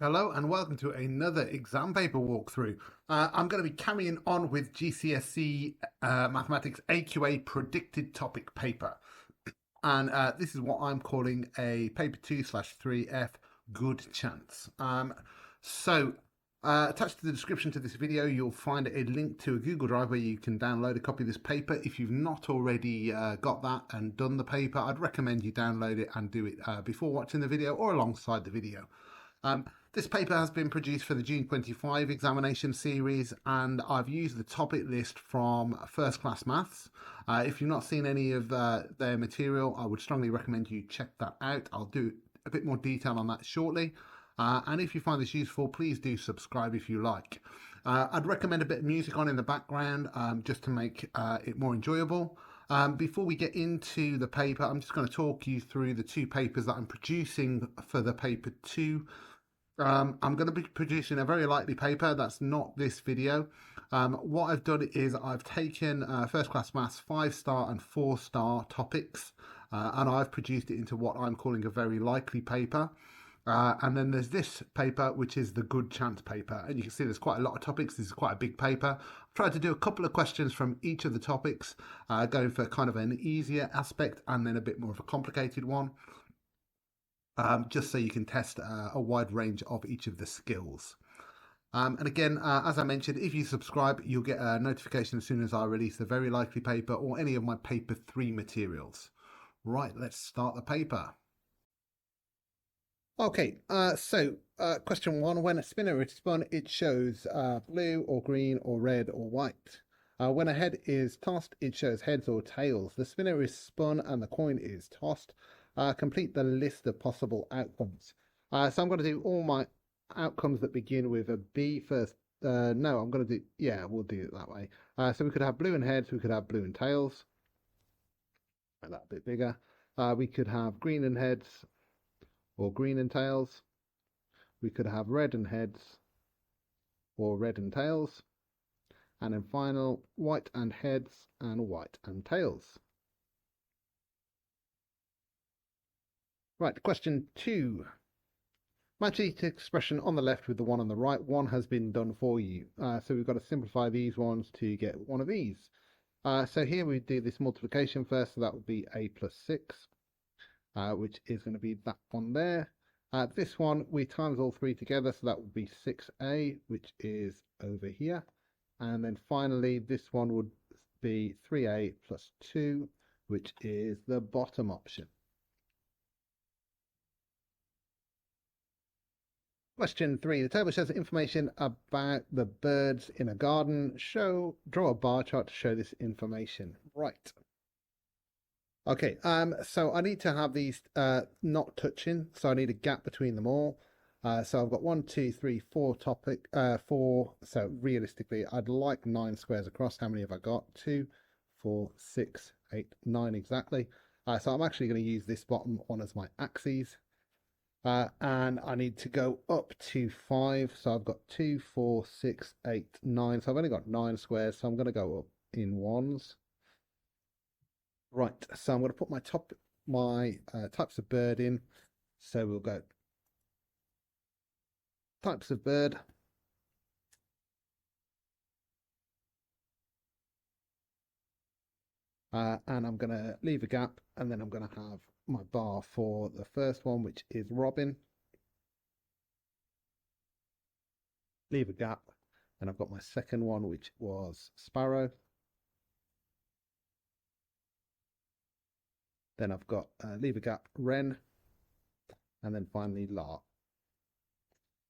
Hello and welcome to another exam paper walkthrough. I'm going to be carrying on with GCSE Mathematics AQA predicted topic paper. And this is what I'm calling a paper 2/3F good chance. Attached to the description to this video, you'll find a link to a Google Drive where you can download a copy of this paper. If you've not already got that and done the paper, I'd recommend you download it and do it before watching the video or alongside the video. This paper has been produced for the June 25 examination series, and I've used the topic list from First Class Maths. If you've not seen any of their material, I would strongly recommend you check that out. I'll do a bit more detail on that shortly. And if you find this useful, please do subscribe if you like. I'd recommend a bit of music on in the background just to make it more enjoyable. Before we get into the paper, I'm just going to talk you through the two papers that I'm producing for the paper 2. I'm going to be producing a very likely paper. That's not this video. What I've done is I've taken First Class Maths 5-star and 4-star topics, and I've produced it into what I'm calling a very likely paper. And then there's this paper, which is the good chance paper. And you can see there's quite a lot of topics. This is quite a big paper. I've tried to do a couple of questions from each of the topics, going for kind of an easier aspect and then a bit more of a complicated one. Just so you can test a wide range of each of the skills. And again, as I mentioned, if you subscribe, you'll get a notification as soon as I release the very likely paper or any of my paper 3 materials. Right, let's start the paper. Okay, question 1. When a spinner is spun, it shows blue or green or red or white. When a head is tossed, it shows heads or tails. The spinner is spun and the coin is tossed. Complete the list of possible outcomes. So I'm going to do all my outcomes that begin with a B first. No, I'm going to do, yeah, we'll do it that way. So we could have blue and heads, we could have blue and tails. Make that a bit bigger. We could have green and heads or green and tails. We could have red and heads or red and tails. And then final, white and heads and white and tails. Right, question 2. Match each expression on the left with the one on the right. One has been done for you. So we've got to simplify these ones to get one of these. So here we do this multiplication first. So that would be a plus 6, which is going to be that one there. This one, we times all three together. So that would be 6a, which is over here. And then finally, this one would be 3a plus 2, which is the bottom option. Question 3. The table shows information about the birds in a garden. Draw a bar chart to show this information. Right. Okay, so I need to have these not touching, so I need a gap between them all. So I've got 1, 2, 3, 4 4. So realistically, I'd like 9 squares across. How many have I got? 2, 4, 6, 8, 9 exactly. So I'm actually going to use this bottom one as my axes. And I need to go up to 5. So I've got 2, 4, 6, 8, 9. So I've only got 9 squares. So I'm going to go up in ones. Right. So I'm going to put my types of bird in. So we'll go types of bird. And I'm going to leave a gap, and then I'm going to have my bar for the first one, which is robin. Leave a gap, and I've got my second one, which was sparrow. Then I've got leave a gap, wren, and then finally lark.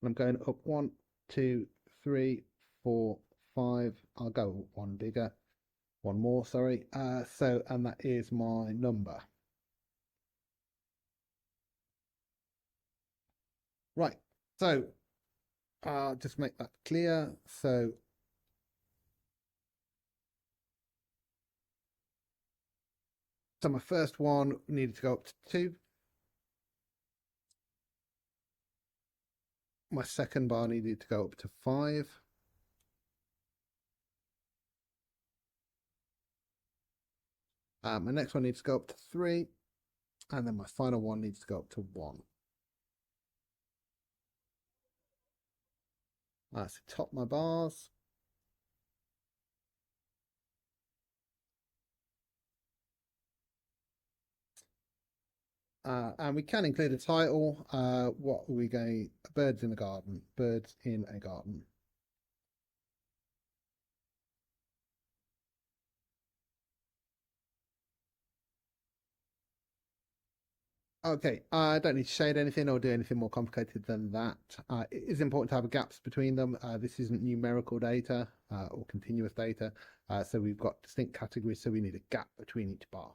And I'm going up 1, 2, 3, 4, 5. I'll go one bigger, one more, sorry. And that is my number. Right, so just make that clear. So my first one needed to go up to 2. My second bar needed to go up to 5. My next one needs to go up to 3. And then my final one needs to go up to 1. So top my bars. And we can include a title. What are we going? Birds in a garden. Birds in a garden. Okay, I don't need to shade anything or do anything more complicated than that. It is important to have gaps between them. This isn't numerical data or continuous data. So we've got distinct categories, so we need a gap between each bar.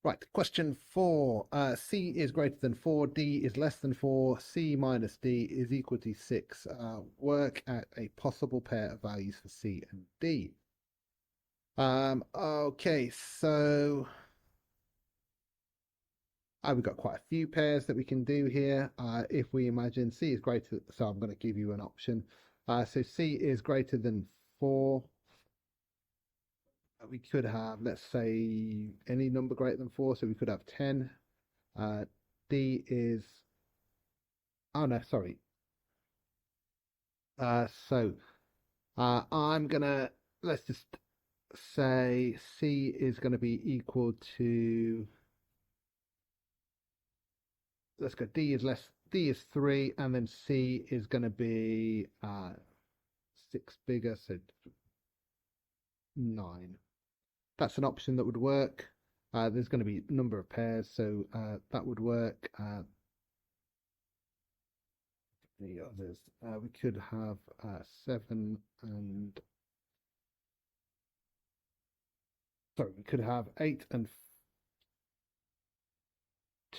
Right, question 4. C is greater than 4, D is less than 4, C minus D is equal to 6. Work at a possible pair of values for C and D. Okay, so we've got quite a few pairs that we can do here. If we imagine C is greater, so I'm going to give you an option. So C is greater than 4. We could have, let's say, any number greater than 4. So we could have 10. D is, oh no, sorry. I'm going to, let's just say C is going to be equal to, let's go, D is 3, and then C is going to be 6 bigger, so 9. That's an option that would work. There's going to be a number of pairs, so that would work. The others, we could have 7 and, sorry, we could have 8 and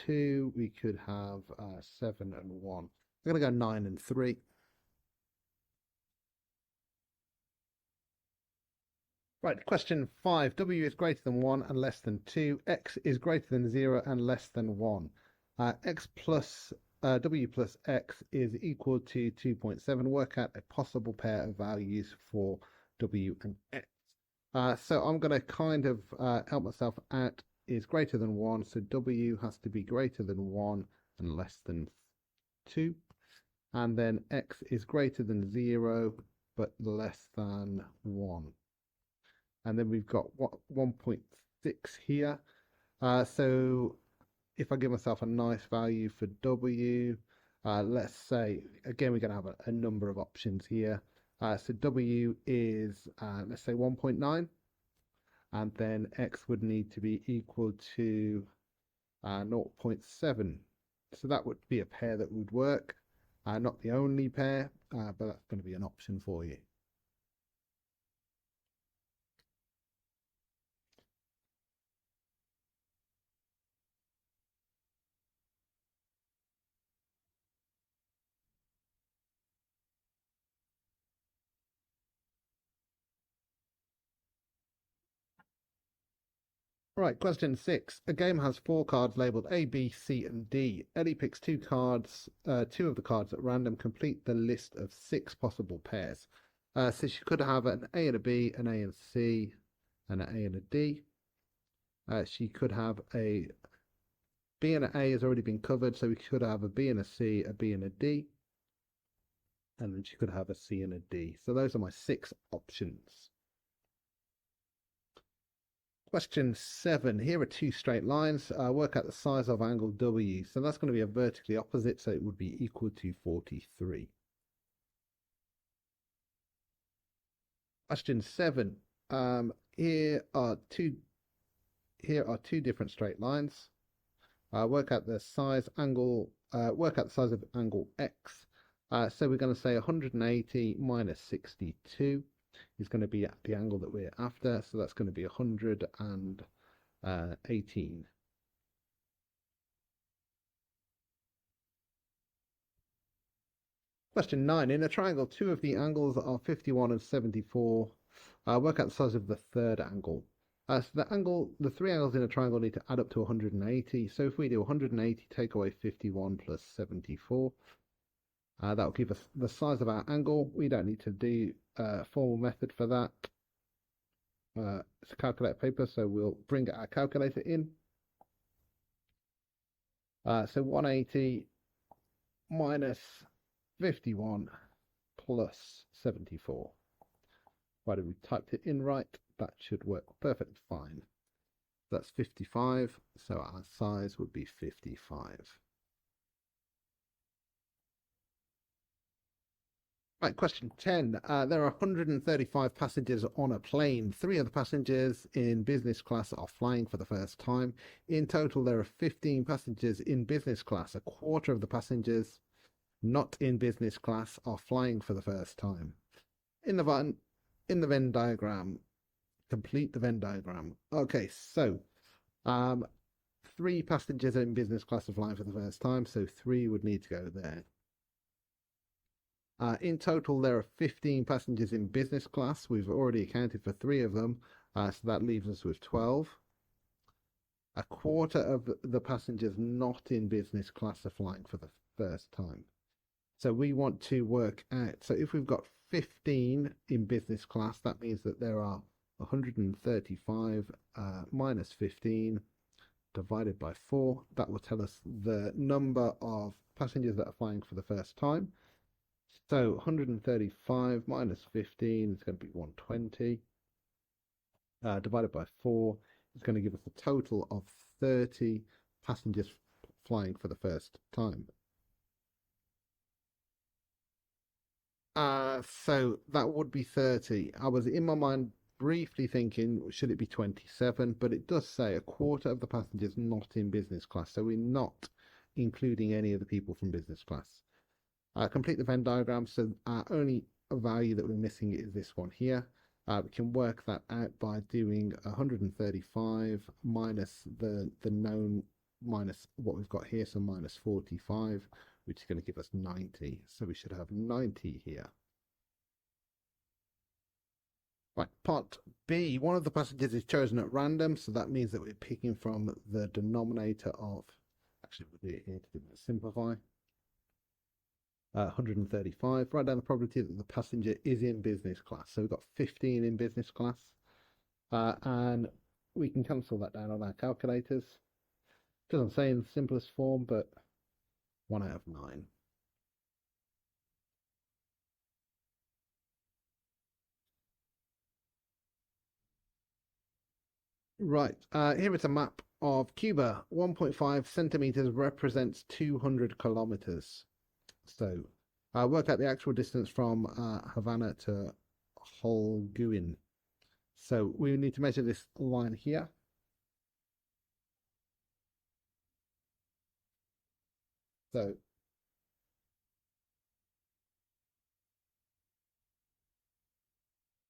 2. We could have 7 and 1. We're going to go 9 and 3. Right, question 5. W is greater than 1 and less than 2. X is greater than 0 and less than 1. X plus W plus X is equal to 2.7. Work out a possible pair of values for W and X. So I'm going to kind of help myself out. Is greater than 1, so W has to be greater than 1 and less than 2. And then X is greater than 0 but less than 1. And then we've got 1.6 here. So if I give myself a nice value for W, let's say, again, we're going to have a number of options here. So W is, let's say 1.9, and then X would need to be equal to 0.7. So that would be a pair that would work. Not the only pair, but that's going to be an option for you. Right, question 6. A game has 4 cards labeled A, B, C, and D. Ellie picks 2 cards, 2 of the cards at random. Complete the list of 6 possible pairs. So she could have an A and a B, an A and C, and an A and a D. She could have a B and an A has already been covered, so we could have a B and a C, a B and a D. And then she could have a C and a D. So those are my 6 options. Question 7. Here are 2 straight lines. Work out the size of angle W. So that's going to be a vertically opposite, so it would be equal to 43. Question 7. Here are two different straight lines. Work out the size angle. Work out the size of angle X. So we're going to say 180 minus 62 is going to be at the angle that we're after. So that's going to be 118. Question 9. In a triangle, 2 of the angles are 51 and 74. Work out the size of the third angle. So the 3 angles in a triangle need to add up to 180. So if we do 180, take away 51 plus 74, that will give us the size of our angle. We don't need to do a formal method for that. It's a calculator paper, so we'll bring our calculator in. So 180 minus 51 plus 74. Provided we typed it in right, that should work perfectly fine. That's 55, so our size would be 55. Right, question 10. There are 135 passengers on a plane. 3 of the passengers in business class are flying for the first time. In total, there are 15 passengers in business class. A quarter of the passengers not in business class are flying for the first time. In the Venn diagram, complete the Venn diagram. Okay, so 3 passengers in business class are flying for the first time, so 3 would need to go there. In total, there are 15 passengers in business class. We've already accounted for 3 of them, so that leaves us with 12. A quarter of the passengers not in business class are flying for the first time. So we want to work out, so if we've got 15 in business class, that means that there are 135 minus 15 divided by 4. That will tell us the number of passengers that are flying for the first time. So 135 minus 15 is going to be 120. Divided by 4 is going to give us a total of 30 passengers flying for the first time. So that would be 30. I was in my mind briefly thinking, should it be 27? But it does say a quarter of the passengers not in business class. So we're not including any of the people from business class. Complete the Venn diagram. So only a value that we're missing is this one here. We can work that out by doing 135 minus the known minus what we've got here, so minus 45, which is going to give us 90. So we should have 90 here. Right, part B, one of the passengers is chosen at random, so that means that we're picking from the denominator of, actually we'll do it here to simplify. 135. Write down the probability that the passenger is in business class. So we've got 15 in business class. And we can cancel that down on our calculators. Doesn't say in the simplest form, but 1 out of 9. Right, here is a map of Cuba. 1.5 centimeters represents 200 kilometers. So work out the actual distance from Havana to Holguin. So we need to measure this line here. So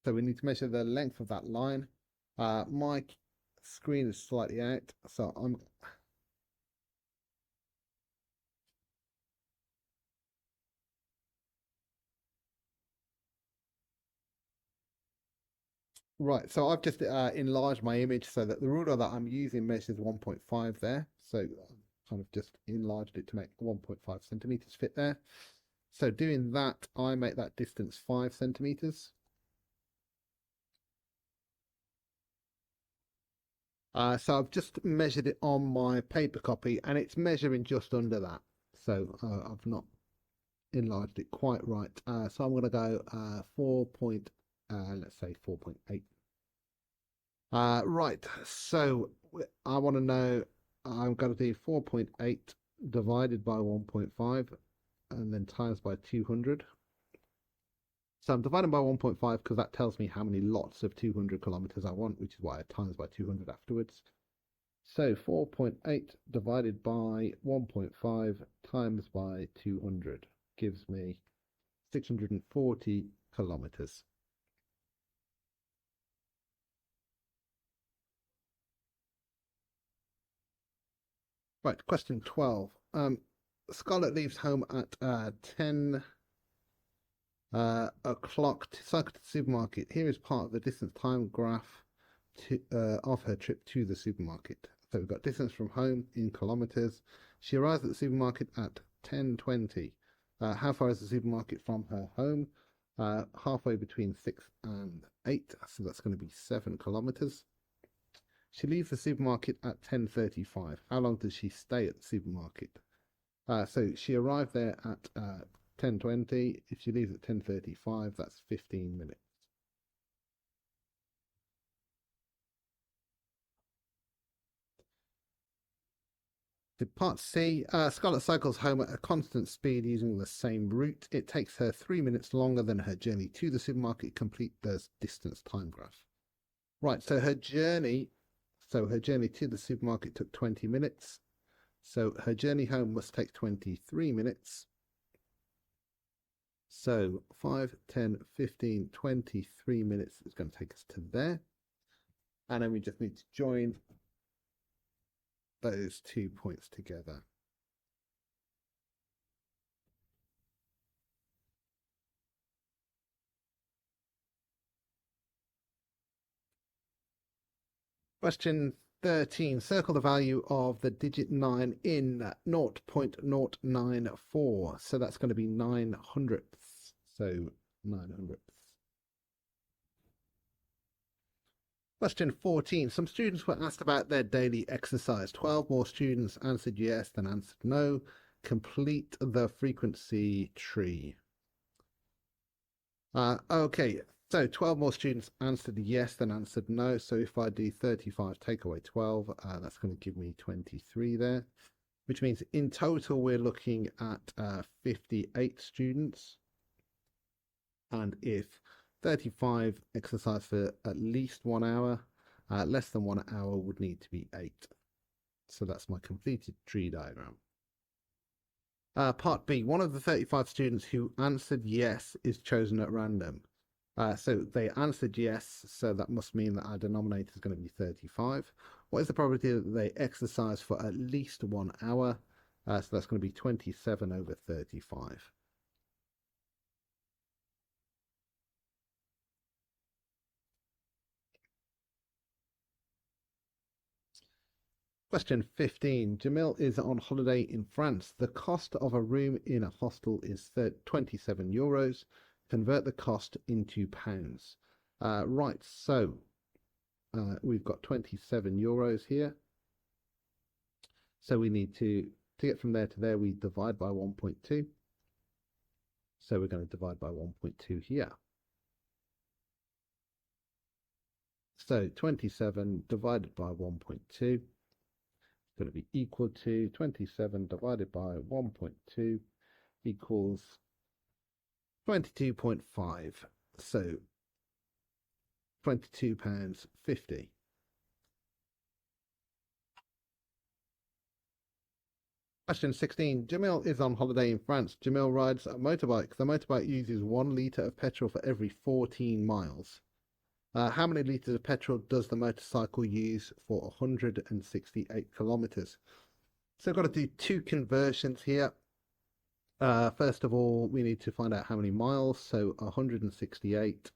we need to measure the length of that line. My screen is slightly out, so I'm right. So I've just enlarged my image so that the ruler that I'm using measures 1.5 there. So I've kind of just enlarged it to make 1.5 centimeters fit there. So doing that, I make that distance 5 centimeters. So I've just measured it on my paper copy and it's measuring just under that. So I've not enlarged it quite right. So I'm going to go 4. Let's say 4.8. Right, so I want to know, I'm going to do 4.8 divided by 1.5 and then times by 200. So I'm dividing by 1.5 because that tells me how many lots of 200 kilometers I want, which is why I times by 200 afterwards. So 4.8 divided by 1.5 times by 200 gives me 640 kilometers. Right, question 12. Scarlett leaves home at 10 o'clock to cycle to the supermarket. Here is part of the distance time graph of her trip to the supermarket. So we've got distance from home in kilometers. She arrives at the supermarket at 10:20. How far is the supermarket from her home? Halfway between 6 and 8, so that's going to be 7 kilometers. She leaves the supermarket at 10:35. How long does she stay at the supermarket? So she arrived there at 10:20. If she leaves at 10:35, that's 15 minutes. Part C, Scarlett cycles home at a constant speed using the same route. It takes her 3 minutes longer than her journey to the supermarket. Complete the distance time graph. Right, so her journey to the supermarket took 20 minutes. So her journey home must take 23 minutes. So 5, 10, 15, 23 minutes is going to take us to there. And then we just need to join those 2 points together. Question 13. Circle the value of the digit 9 in 0.094. So that's going to be 9 hundredths. So 9 hundredths. Question 14. Some students were asked about their daily exercise. 12 more students answered yes than answered no. Complete the frequency tree. Okay, so 12 more students answered yes than answered no. So if I do 35, take away 12, that's going to give me 23 there, which means in total we're looking at 58 students. And if 35 exercise for at least 1 hour, less than 1 hour would need to be 8. So that's my completed tree diagram. Part B, one of the 35 students who answered yes is chosen at random. So they answered yes, so that must mean that our denominator is going to be 35. What is the probability that they exercise for at least 1 hour? So that's going to be 27 over 35. Question 15. Jamil is on holiday in France. The cost of a room in a hostel is 27 euros. Convert the cost into pounds. Right, so we've got 27 euros here. So we need to get from there to there, we divide by 1.2. So we're going to divide by 1.2 here. So 27 divided by 1.2. Going to be equal to 27 divided by 1.2 equals 22.5. So £22.50. Question 16. Jamil is on holiday in France. Jamil rides a motorbike. The motorbike uses 1 litre of petrol for every 14 miles. How many litres of petrol does the motorcycle use for 168 kilometres? So I've got to do 2 conversions here. First of all, we need to find out how many miles. So 168. To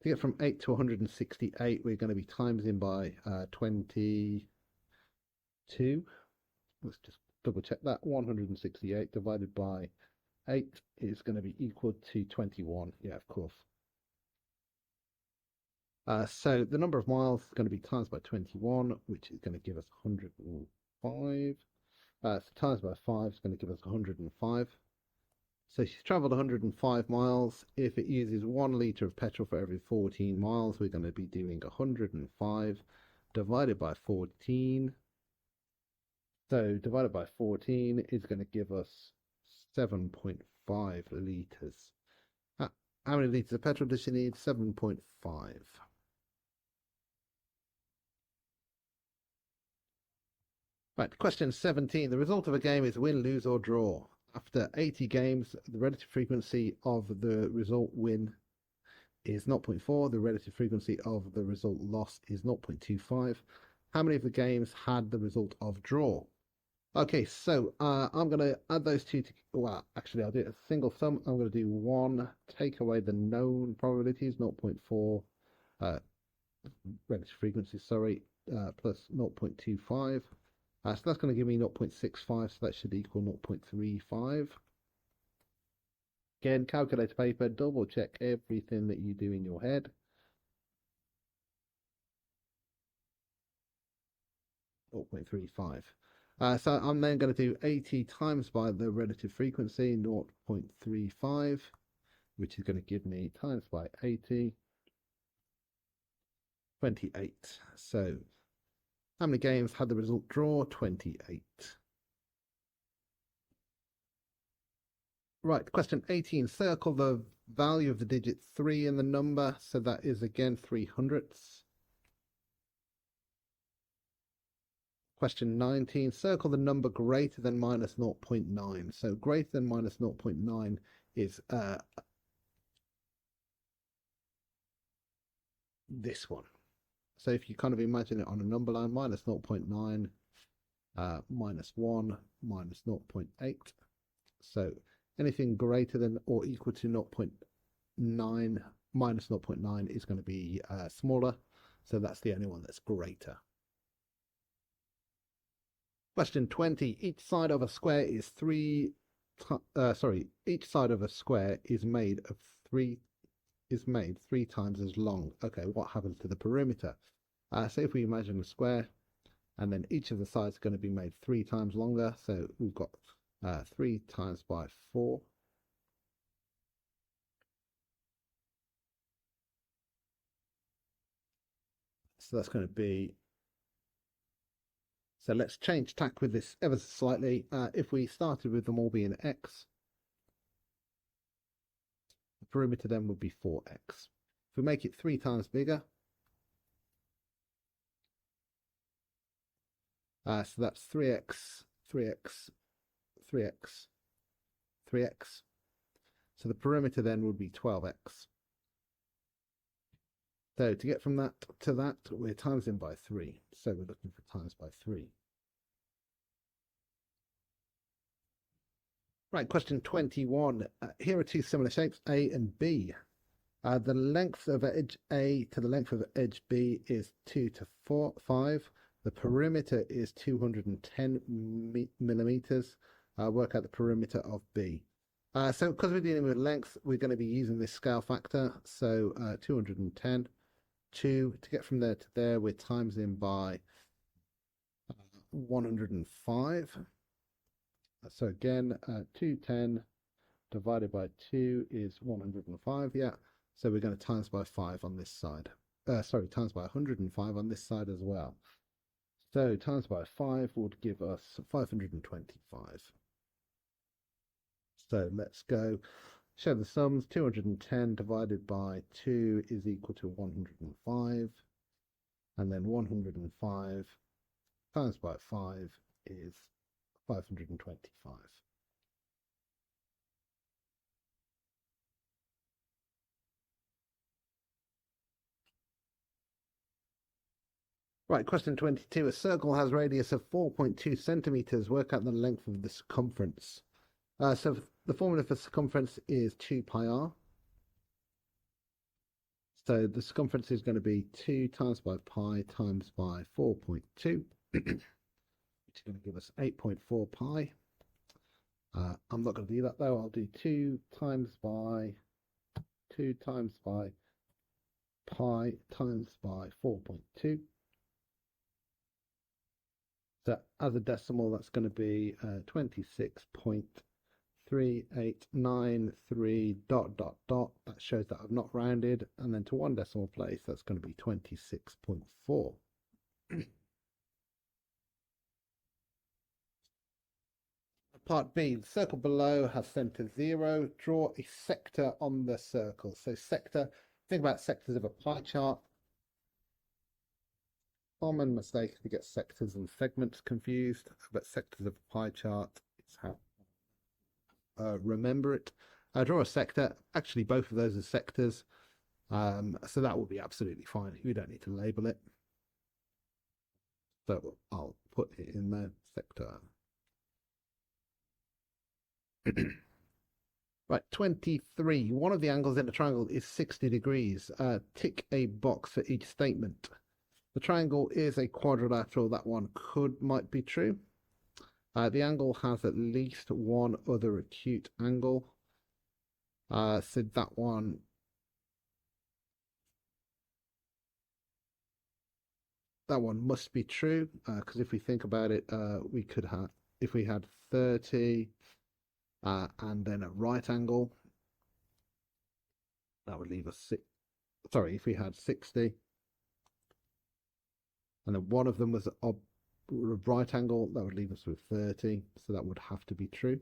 get from 8 to 168, we're going to be timesing by 22. Let's just double check that. 168 divided by 8 is going to be equal to 21. Yeah, of course. So the number of miles is going to be times by 21, which is going to give us 105. So times by 5 is going to give us 105. So she's travelled 105 miles. If it uses 1 litre of petrol for every 14 miles, we're going to be doing 105 divided by 14. So divided by 14 is going to give us 7.5 litres. How many litres of petrol does she need? 7.5. Right, question 17. The result of a game is win, lose, or draw. After 80 games, the relative frequency of the result win is 0.4. The relative frequency of the result loss is 0.25. How many of the games had the result of draw? Okay, so I'm going to add those two together. Well, actually, I'll do a single sum. I'm going to do 1, take away the known probabilities, 0.4 relative frequency, sorry, plus 0.25. So that's going to give me 0.65, so that should equal 0.35. Again, calculator paper, double check everything that you do in your head. 0.35. So I'm then going to do 80 times by the relative frequency, 0.35, which is going to give me times by 80, 28. So how many games had the result draw? 28. Right, question 18. Circle the value of the digit 3 in the number. So that is again 300ths. Question 19. Circle the number greater than minus 0.9. So greater than minus 0.9 is this one. So if you kind of imagine it on a number line, minus 0.9, minus 1, minus 0.8. So anything greater than or equal to 0.9 minus 0.9 is going to be smaller. So that's the only one that's greater. Question 20. Each side of a square is each side of a square is made 3 times as long. Okay, what happens to the perimeter? So if we imagine a square, and then each of the sides are going to be made 3 times longer. So we've got 3 times by 4. So that's going to be, so let's change tack with this ever so slightly. If we started with them all being x, the perimeter then would be 4x. If we make it 3 times bigger, so that's 3x, 3x, 3x, 3x. So the perimeter then would be 12x. So to get from that to that, we're timesing by 3. So we're looking for times by 3. Right, question 21. Here are two similar shapes, A and B. The length of edge A to the length of edge B is 2 to 5. The perimeter is 210 millimeters. Work out the perimeter of B. So because we're dealing with length, we're going to be using this scale factor. So 210. To get from there to there, we're timesing by 105. So again, 210 divided by 2 is 105. Yeah. So we're going to times by 5 on this side. Times by 105 on this side as well. So times by 5 would give us 525. So let's go. Show the sums. 210 divided by 2 is equal to 105. And then 105 times by 5 is 525. Right, question 22. A circle has radius of 4.2 centimeters. Work out the length of the circumference. So the formula for circumference is 2 pi r. So the circumference is going to be 2 times by pi times by 4.2, which is going to give us 8.4 pi. I'm not going to do that though. I'll do 2 times by pi times by 4.2. So as a decimal, that's going to be 26.3893 ... That shows that I've not rounded. And then to one decimal place, that's going to be 26.4. Part B, the circle below has center 0. Draw a sector on the circle. So sector, think about sectors of a pie chart. Common mistake to get sectors and segments confused, but sectors of a pie chart is how remember it. Draw a sector. Actually, both of those are sectors, so that will be absolutely fine. We don't need to label it. So I'll put it in there, sector. Right, 23. One of the angles in a triangle is 60 degrees. Tick a box for each statement. The triangle is a quadrilateral. That one might be true. The angle has at least one other acute angle. So that one that one must be true, because if we think about it, we could have, if we had 30 and then a right angle, that would leave us sorry, if we had 60 and then one of them was a right angle, that would leave us with 30, so that would have to be true.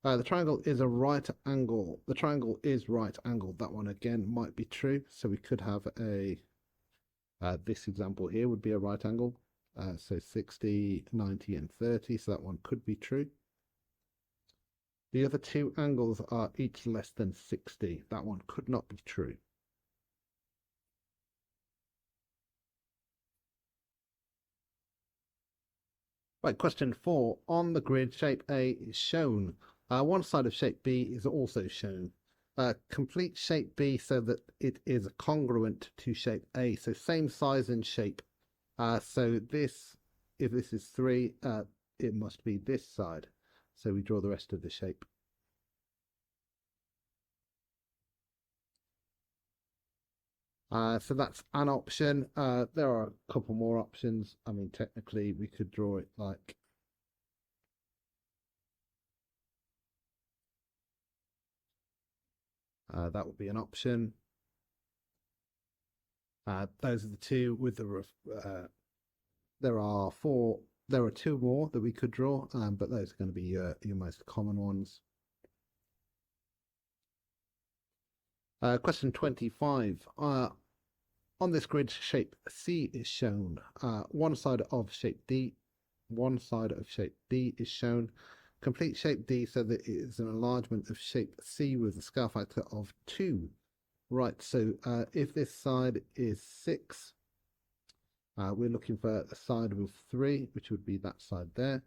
The triangle is a right angle. The triangle is right angled. That one again might be true. So we could have a, this example here would be a right angle. So 60, 90 and 30. So that one could be true. The other two angles are each less than 60. That one could not be true. Right, question 4. On the grid, shape A is shown. One side of shape B is also shown. Complete shape B so that it is congruent to shape A. So same size and shape. So this, if this is 3, it must be this side. So we draw the rest of the shape. So that's an option. There are a couple more options. I mean, technically, we could draw it like that would be an option. Those are the two with the. There are 2 more that we could draw, but those are going to be your most common ones. Question 25. On this grid, shape C is shown. One side of shape D, one side of shape D is shown. Complete shape D so that it is an enlargement of shape C with a scale factor of 2. Right, so if this side is 6, we're looking for a side with 3, which would be that side there.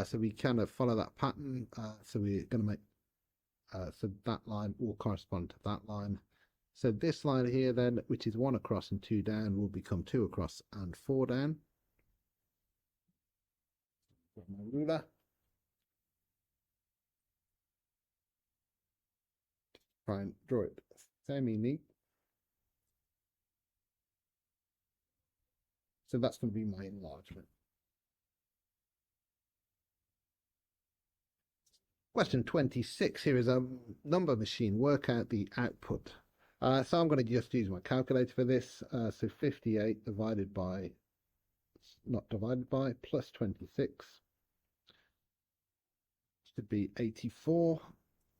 So we kind of follow that pattern. So we're going to make, so that line will correspond to that line. So this line here then, which is 1 across and 2 down, will become 2 across and 4 down. With my ruler. Try and draw it semi-neat. So that's going to be my enlargement. Question 26. Here is a number machine. Work out the output. So I'm going to just use my calculator for this. So 58 divided by, not divided by, plus 26 should be 84.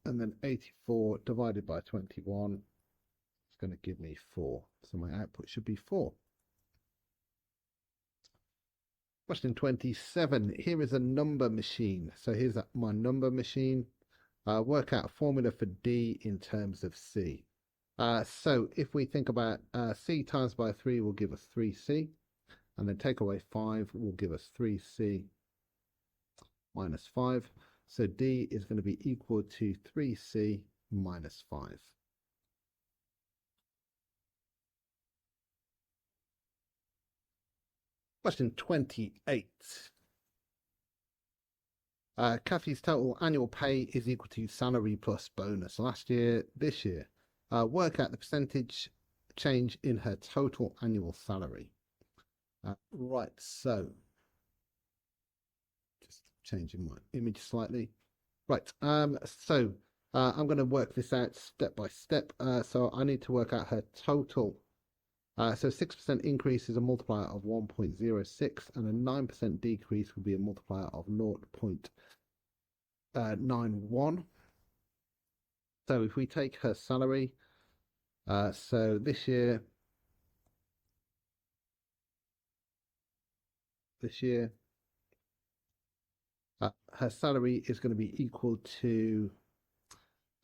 And then 84 divided by 21 is going to give me 4. So my output should be 4. Question 27. Here is a number machine. So here's my number machine. Work out a formula for D in terms of C. So if we think about C times by 3 will give us 3C. And then take away 5 will give us 3C minus 5. So D is going to be equal to 3C minus 5. Question 28. Kathy's total annual pay is equal to salary plus bonus last year, this year. Work out the percentage change in her total annual salary. Right, so just changing my image slightly. Right, so I'm going to work this out step by step. So I need to work out her total. So 6% increase is a multiplier of 1.06 and a 9% decrease would be a multiplier of 0.91. So if we take her salary, so this year, her salary is going to be equal to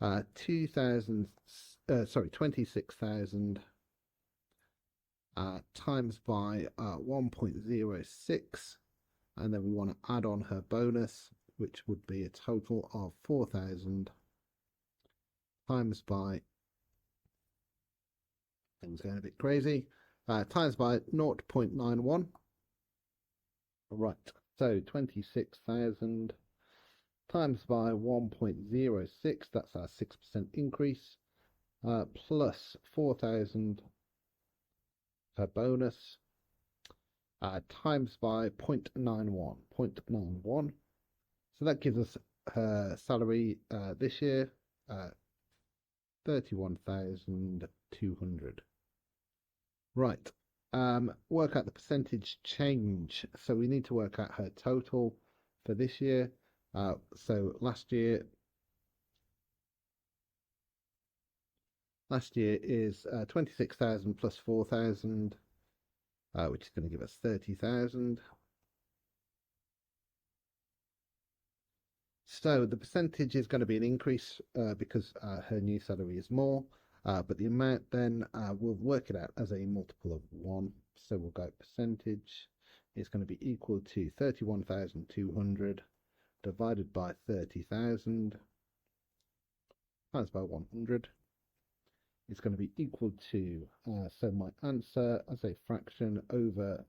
26,000 times by 1.06, and then we want to add on her bonus, which would be a total of 4,000 times by, things going a bit crazy, times by 0.91. Right, so 26,000 times by 1.06, that's our 6% increase, plus 4,000 per bonus, times by 0.91. 0.91. So that gives us her salary this year, 31,200. Right. Work out the percentage change. So we need to work out her total for this year. So last year is 26,000 plus 4,000, which is going to give us 30,000. So the percentage is going to be an increase because her new salary is more, but the amount then we'll work it out as a multiple of 1. So we'll go percentage is going to be equal to 31,200 divided by 30,000 times by 100. It's going to be equal to, so my answer as a fraction over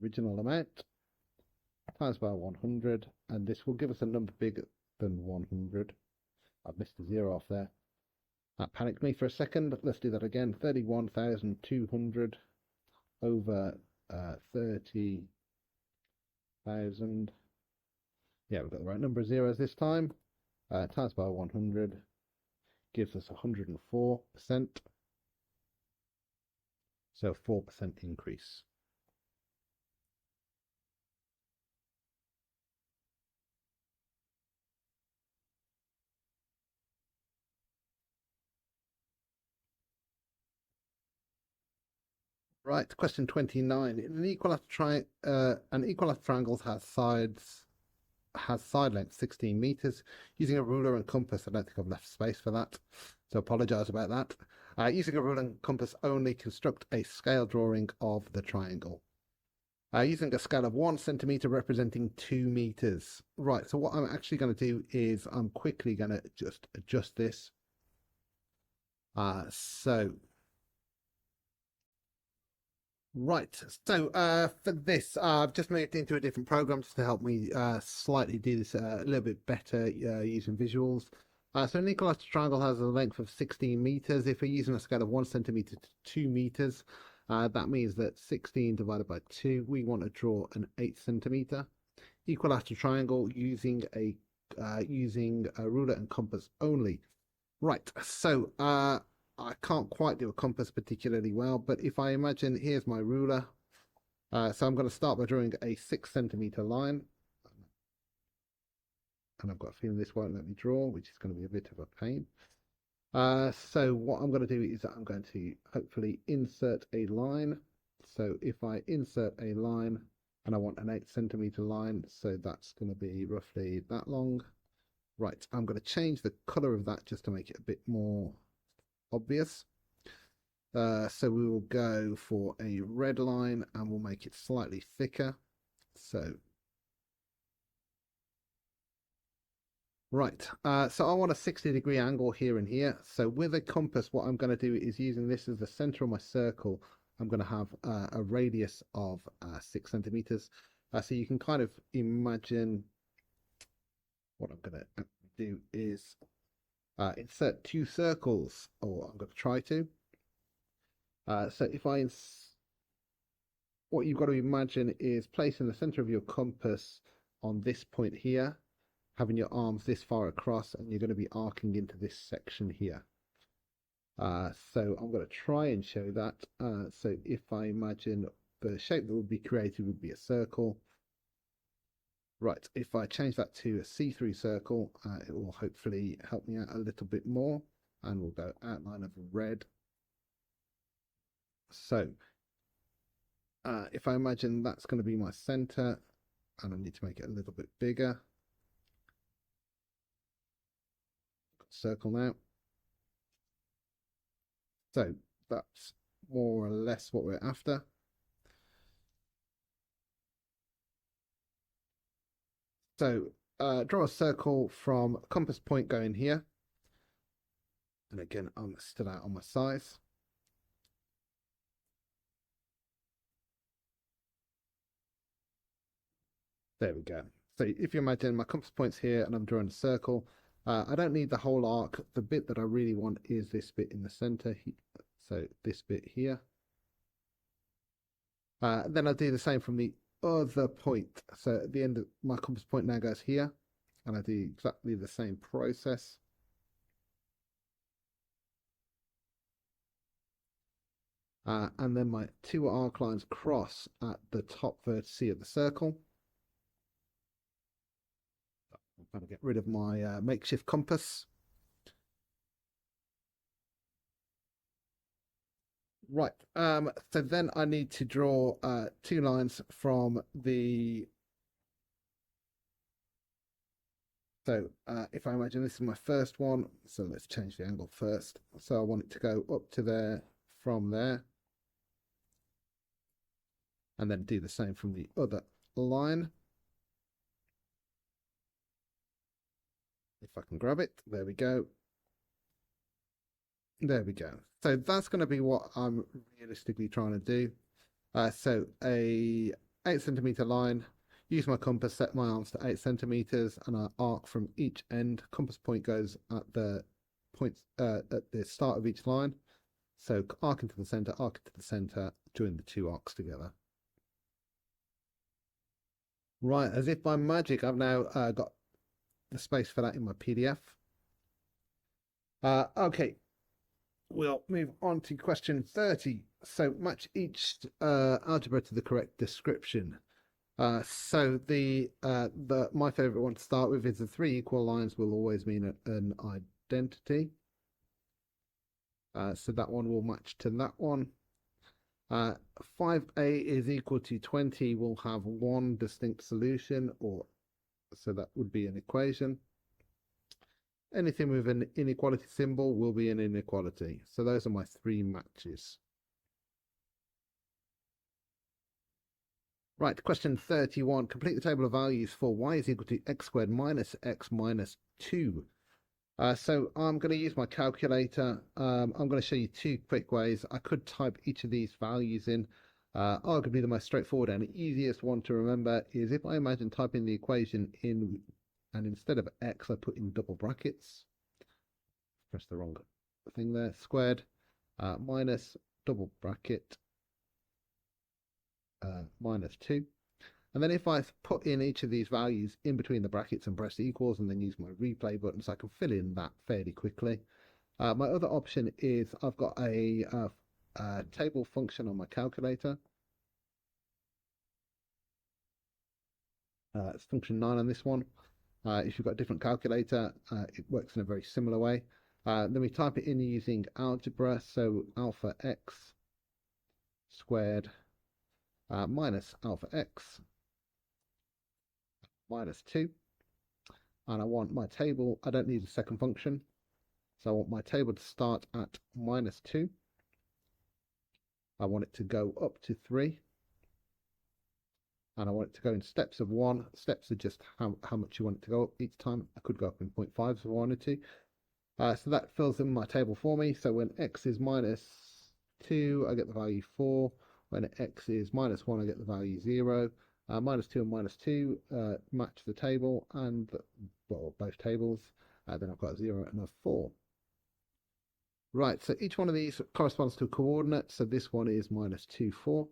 original amount times by 100, and this will give us a number bigger than 100. I've missed a zero off there. That panicked me for a second, but let's do that again. 31,200 over 30,000. Yeah, we've got the right number of zeros this time. Times by 100 gives us 104%. So 4% increase. Right, question 29. In an equilateral triangle has side length 16 meters. Using a ruler and compass, I don't think I've left space for that, so apologize about that. Using a ruler and compass only, construct a scale drawing of the triangle. Using a scale of 1 centimeter representing 2 meters. Right, so what I'm actually going to do is I'm quickly going to just adjust this. Right, so for this, I've just moved into a different program just to help me slightly do this a little bit better using visuals. So an equilateral triangle has a length of 16 meters. If we're using a scale of 1 centimeter to 2 meters, that means that 16 divided by 2, we want to draw an 8 centimeter equilateral triangle using a ruler and compass only. Right, so I can't quite do a compass particularly well, but if I imagine here's my ruler, so I'm going to start by drawing a 6 centimeter line, and I've got a feeling this won't let me draw, which is going to be a bit of a pain. So what I'm going to do is I'm going to hopefully insert a line. So if I insert a line, and I want an 8 centimeter line, so that's going to be roughly that long. Right, I'm going to change the color of that just to make it a bit more obvious. So we will go for a red line and we'll make it slightly thicker. So right, so I want a 60-degree angle here and here. So with a compass, what I'm going to do is using this as the center of my circle, I'm going to have a radius of 6 centimeters. So you can kind of imagine what I'm going to do is insert 2 circles, or I'm going to try to. So if what you've got to imagine is placing the center of your compass on this point here, having your arms this far across, and you're going to be arcing into this section here. So I'm going to try and show that. So if I imagine the shape that would be created would be a circle. Right, if I change that to a see-through circle, it will hopefully help me out a little bit more, and we'll go outline of red. So if I imagine that's going to be my center, and I need to make it a little bit bigger. Circle now. So that's more or less what we're after. So draw a circle from compass point going here. And again, I'm still out on my size. There we go. So if you imagine my compass point's here and I'm drawing a circle, I don't need the whole arc. The bit that I really want is this bit in the center. So this bit here. Then I'll do the same from the other point. So at the end of my compass point now goes here, and I do exactly the same process. And then my two arc lines cross at the top vertice of the circle. I'm going to get rid of my makeshift compass. Right, so then I need to draw two lines from the... So if I imagine this is my first one, so let's change the angle first. So I want it to go up to there, from there. And then do the same from the other line. If I can grab it, there we go. There we go. So that's going to be what I'm realistically trying to do. So a 8 centimeter line, use my compass, set my arms to 8 centimeters, and I arc from each end. Compass point goes at the points at the start of each line. So arc into the center, join the two arcs together. Right, as if by magic, I've now got the space for that in my PDF. Okay, we'll move on to question 30. So match each algebra to the correct description. So my favorite one to start with is the three equal lines will always mean an identity. So that one will match to that one. 5a is equal to 20 will have one distinct solution, or so that would be an equation. Anything with an inequality symbol will be an inequality. So those are my three matches. Right, question 31. Complete the table of values for y is equal to x squared minus x minus 2. So I'm going to use my calculator. I'm going to show you two quick ways. I could type each of these values in. Arguably the most straightforward and easiest one to remember is if I imagine typing the equation in, and instead of x I put in double brackets. Press the wrong thing there. Squared minus double bracket minus 2. And then if I put in each of these values in between the brackets and press equals and then use my replay button, so I can fill in that fairly quickly. My other option is I've got a table function on my calculator. It's function 9 on this one. If you've got a different calculator, it works in a very similar way. Then we type it in using algebra, so alpha x squared minus alpha x minus 2, and I want my table, I don't need a second function, so I want my table to start at minus 2. I want it to go up to 3, and I want it to go in steps of 1. Steps are just how much you want it to go up each time. I could go up in 0.5 if I wanted to. So that fills in my table for me. So when x is minus 2, I get the value 4. When x is minus 1, I get the value 0. Minus 2 and minus 2 match the table, and well, both tables. Then I've got a 0 and a 4. Right, so each one of these corresponds to a coordinate. So this one is minus 2, 4.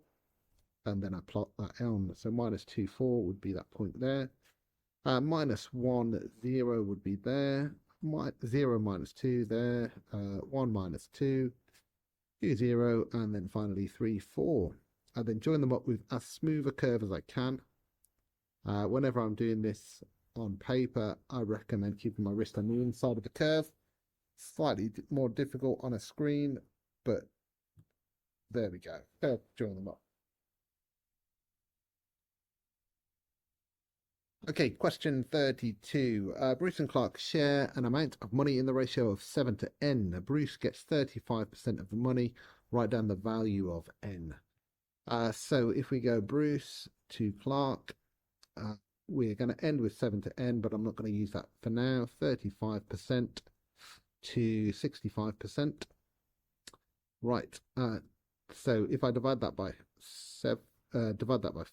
And then I plot that on. So minus 2, 4 would be that point there. Minus 1, 0 would be there. 0 minus 2 there. 1 minus 2. 2, 0. And then finally 3, 4. I then join them up with as smooth a curve as I can. Whenever I'm doing this on paper, I recommend keeping my wrist on the inside of the curve. Slightly more difficult on a screen, but there we go. Join them up. Okay, question 32. Bruce and Clark share an amount of money in the ratio of 7 to n. Bruce gets 35% of the money. Write down the value of n. So if we go Bruce to Clark, we're going to end with 7 to n, but I'm not going to use that for now. 35% to 65%. Right. So if I divide that by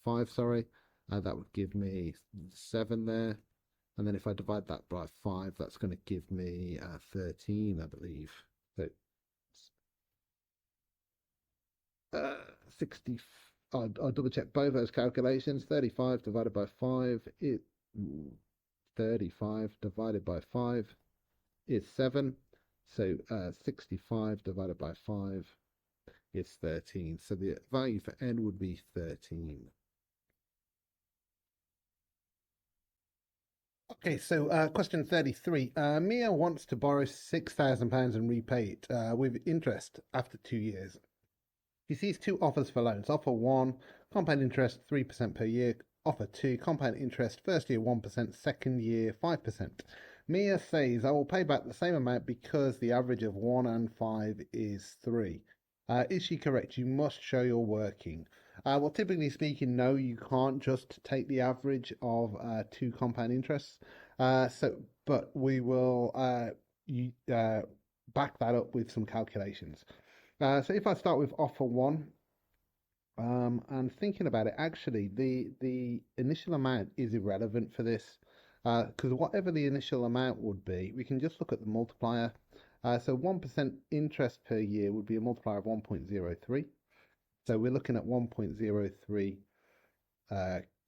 5, sorry, that would give me 7 there. And then if I divide that by 5, that's going to give me 13, I believe. So 65 I'll double check both those calculations. 35 divided by 5 is 35 divided by 5 is 7. So 65 divided by 5 is 13. So the value for n would be 13. Okay, so question 33. Mia wants to borrow £6,000 and repay it with interest after 2 years. She sees two offers for loans. Offer 1, compound interest 3% per year. Offer 2, compound interest first year 1%, second year 5%. Mia says, I will pay back the same amount because the average of 1 and 5 is 3. Is she correct? You must show your working. Well, typically speaking, no, you can't just take the average of two compound interests. But we will back that up with some calculations. So if I start with offer 1, and thinking about it, actually, the initial amount is irrelevant for this, because whatever the initial amount would be, we can just look at the multiplier. So 1% interest per year would be a multiplier of 1.03. So we're looking at 1.03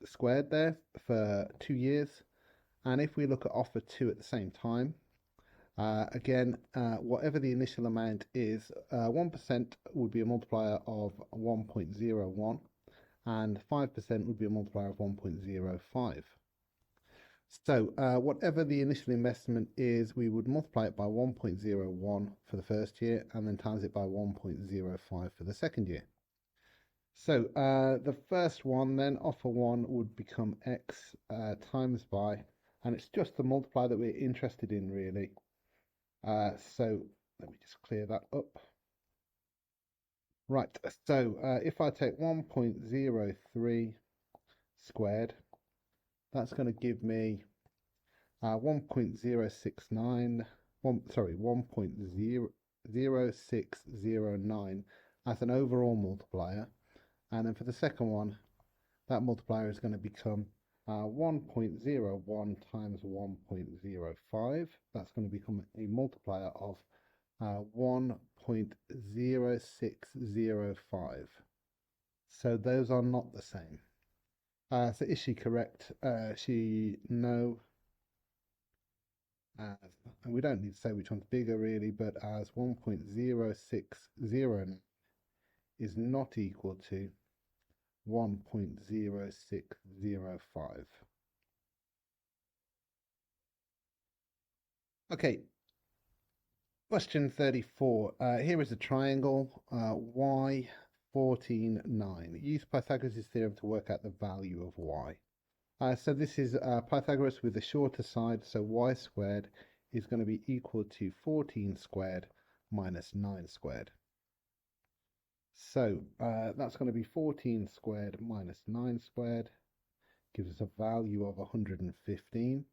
squared there for 2 years. And if we look at offer 2 at the same time, again, whatever the initial amount is, 1% would be a multiplier of 1.01 and 5% would be a multiplier of 1.05. So whatever the initial investment is, we would multiply it by 1.01 for the first year and then times it by 1.05 for the second year. So the first one then, offer 1, would become x times by, and it's just the multiplier that we're interested in really. So let me just clear that up. Right, so if I take 1.03 squared, that's going to give me 1.0609 as an overall multiplier. And then for the second one, that multiplier is going to become 1.01 times 1.05. That's going to become a multiplier of 1.0605. So those are not the same. So is she correct? No. And we don't need to say which one's bigger really, but as 1.060 is not equal to 1.0605. Okay, question 34. Here is a triangle, y 14, 9. Use Pythagoras' theorem to work out the value of y. So this is Pythagoras with the shorter side, so y squared is going to be equal to 14 squared minus 9 squared. So that's going to be 14 squared minus 9 squared, gives us a value of 115.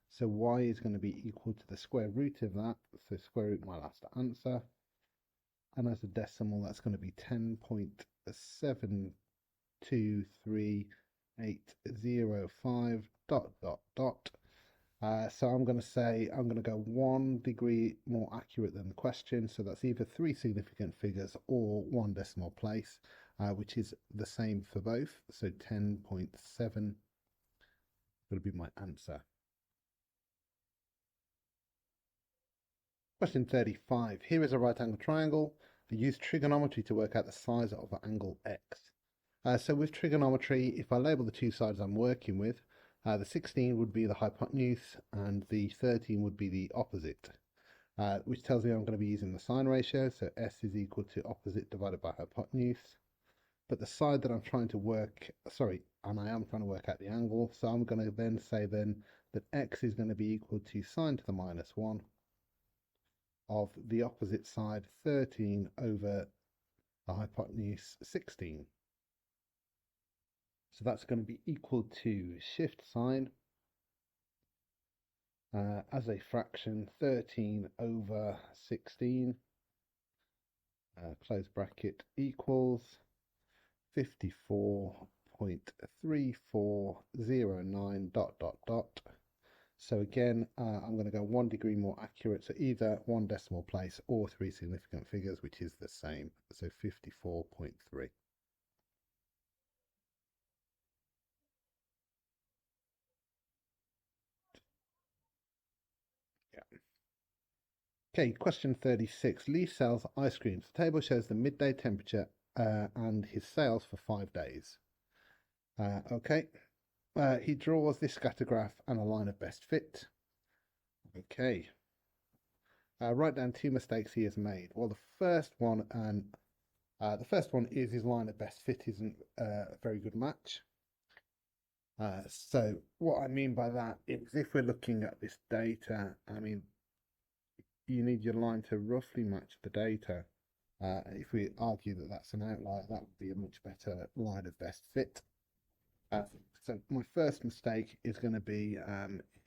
So y is going to be equal to the square root of that, so square root my last answer. And as a decimal, that's going to be 10.723.805 ... So I'm going to say I'm going to go 1 degree more accurate than the question. So that's either 3 significant figures or 1 decimal place, which is the same for both. So 10.7 will be my answer. Question 35. Here is a right angle triangle. I use trigonometry to work out the size of angle x. So with trigonometry, if I label the two sides I'm working with, the 16 would be the hypotenuse and the 13 would be the opposite, which tells me I'm going to be using the sine ratio, so s is equal to opposite divided by hypotenuse. But the side that I'm trying to work, and I am trying to work out the angle, so I'm going to then say then that x is going to be equal to sine to the minus 1 of the opposite side 13 over the hypotenuse 16. So that's going to be equal to shift sign as a fraction 13 over 16, close bracket, equals 54.3409 ... So again, I'm going to go 1 degree more accurate, so either 1 decimal place or 3 significant figures, which is the same, so 54.3. Okay, question 36. Lee sells ice creams. The table shows the midday temperature and his sales for 5 days. Okay. He draws this scatter graph and a line of best fit. Okay. Write down two mistakes he has made. Well, the first one is his line of best fit isn't a very good match. So what I mean by that is if we're looking at this data, I mean, you need your line to roughly match the data. If we argue that that's an outlier, that would be a much better line of best fit. So my first mistake is going to be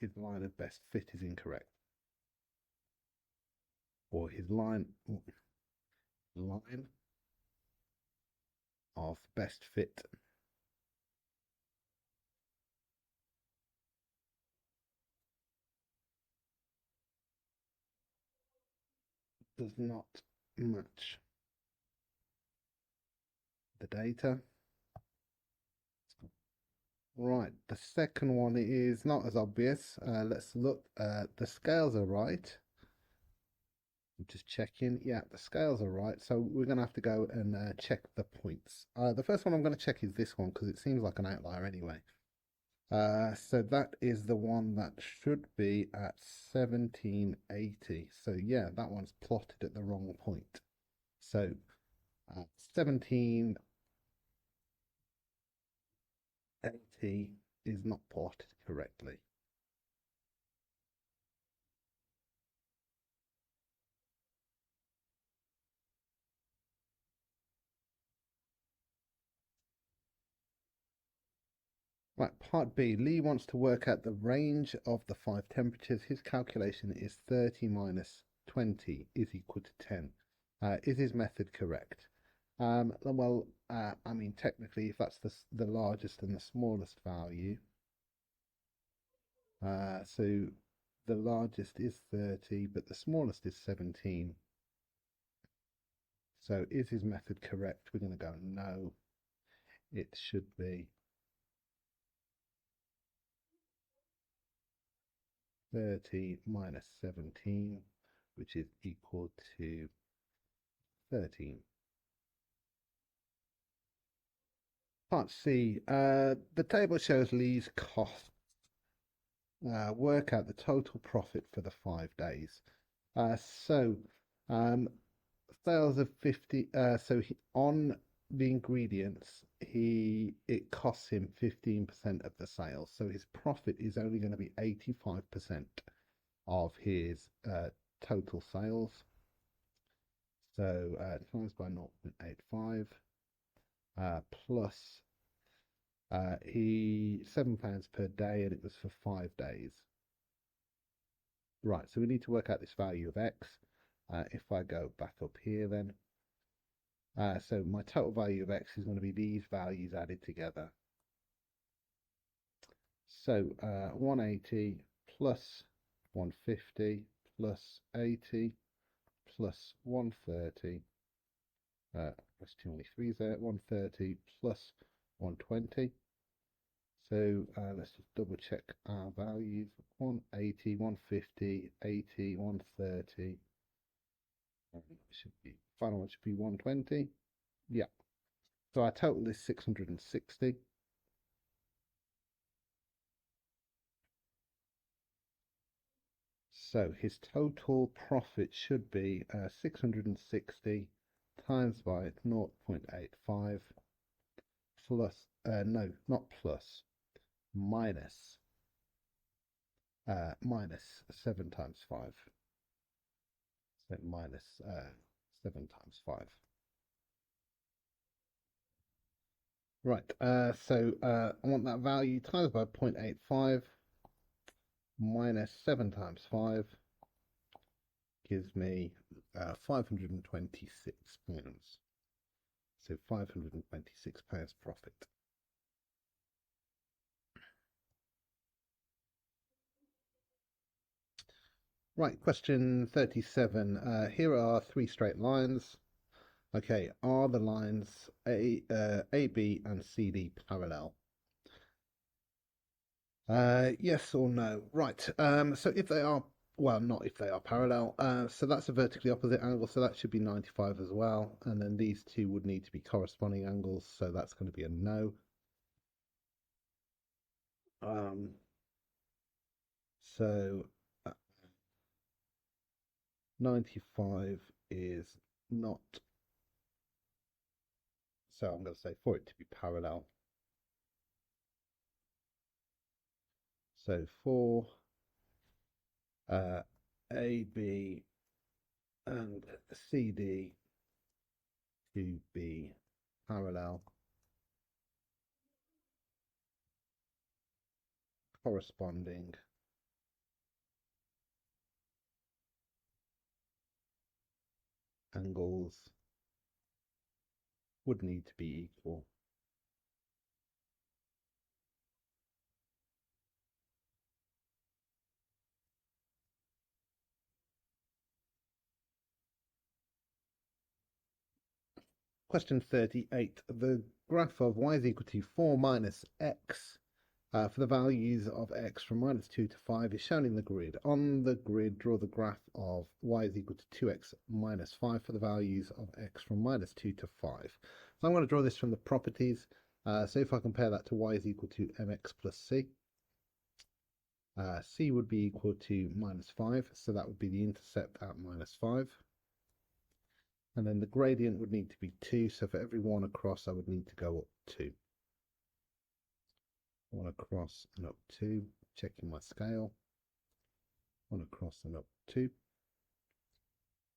his line of best fit is incorrect. Or his line of best fit does not match the data. Right, the second one is not as obvious. Let's look. The scales are right. I'm just checking. Yeah, the scales are right. So we're going to have to go and check the points. The first one I'm going to check is this one because it seems like an outlier anyway. So that is the one that should be at 1780. So yeah, that one's plotted at the wrong point. So 1780 is not plotted correctly. Right, part B. Lee wants to work out the range of the 5 temperatures. His calculation is 30 minus 20 is equal to 10. Is his method correct? Well, I mean, technically, if that's the largest and the smallest value, so the largest is 30, but the smallest is 17. So is his method correct? We're going to go no. It should be 30 minus 17, which is equal to 13. Part C. The table shows Lee's costs. Work out the total profit for the 5 days. So sales of 50. On the ingredients, it costs him 15% of the sales. So his profit is only going to be 85% of his total sales. So times by 0.85 plus he £7 per day, and it was for 5 days. Right, so we need to work out this value of x. If I go back up here then, so my total value of x is going to be these values added together. So 180 plus 150 plus 80 plus 130. There's too many threes there. 130 plus 120. So let's just double check our values. 180, 150, 80, 130. Should be final one should be 120. Yeah. So our total is 660. So his total profit should be 660 times by 0.85 plus, no, not plus, minus 7 times 5. So minus 7 times 5. Right, so I want that value times by 0.85 minus 7 times 5 gives me 526 pounds. So 526 pounds profit. Right, question 37. Here are 3 straight lines. Okay, are the lines A, B, and CD parallel? Yes or no? Right. So if they are Well, not if they are parallel. So that's a vertically opposite angle, so that should be 95 as well. And then these two would need to be corresponding angles, so that's going to be a no. So 95 is not, so I'm going to say for it to be parallel. So for AB and CD to be parallel, corresponding angles would need to be equal. Question 38. The graph of y is equal to 4 minus x for the values of x from -2 to 5 is shown in the grid. On the grid, draw the graph of y is equal to 2x minus 5 for the values of x from -2 to 5. So I'm going to draw this from the properties. So if I compare that to y is equal to mx plus c, c would be equal to -5, so that would be the intercept at -5. And then the gradient would need to be 2, so for every one across I would need to go up 2. One across and up 2, checking my scale. One across and up 2.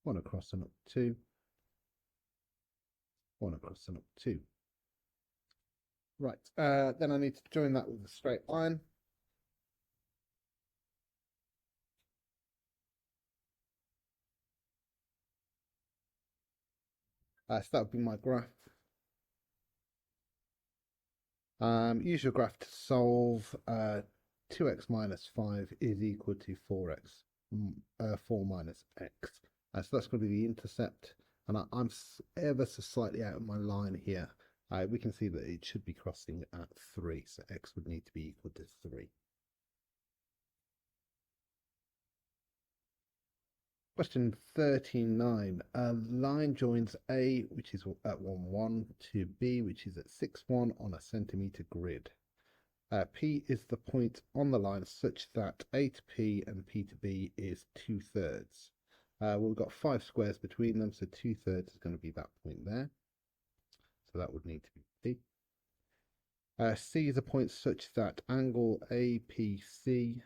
One across and up 2. One across and up 2. Right, then I need to join that with a straight line. So that would be my graph. Use your graph to solve. 2x minus 5 is equal to 4x, 4 minus x. So that's going to be the intercept. And I'm ever so slightly out of my line here. We can see that it should be crossing at 3, so x would need to be equal to 3. Question 39. A line joins A, which is at 1, 1, to B, which is at 6, 1 on a centimetre grid. P is the point on the line such that A to P and P to B is 2/3. Well, we've got 5 squares between them, so 2/3 is going to be that point there. So that would need to be P. C is a point such that angle APC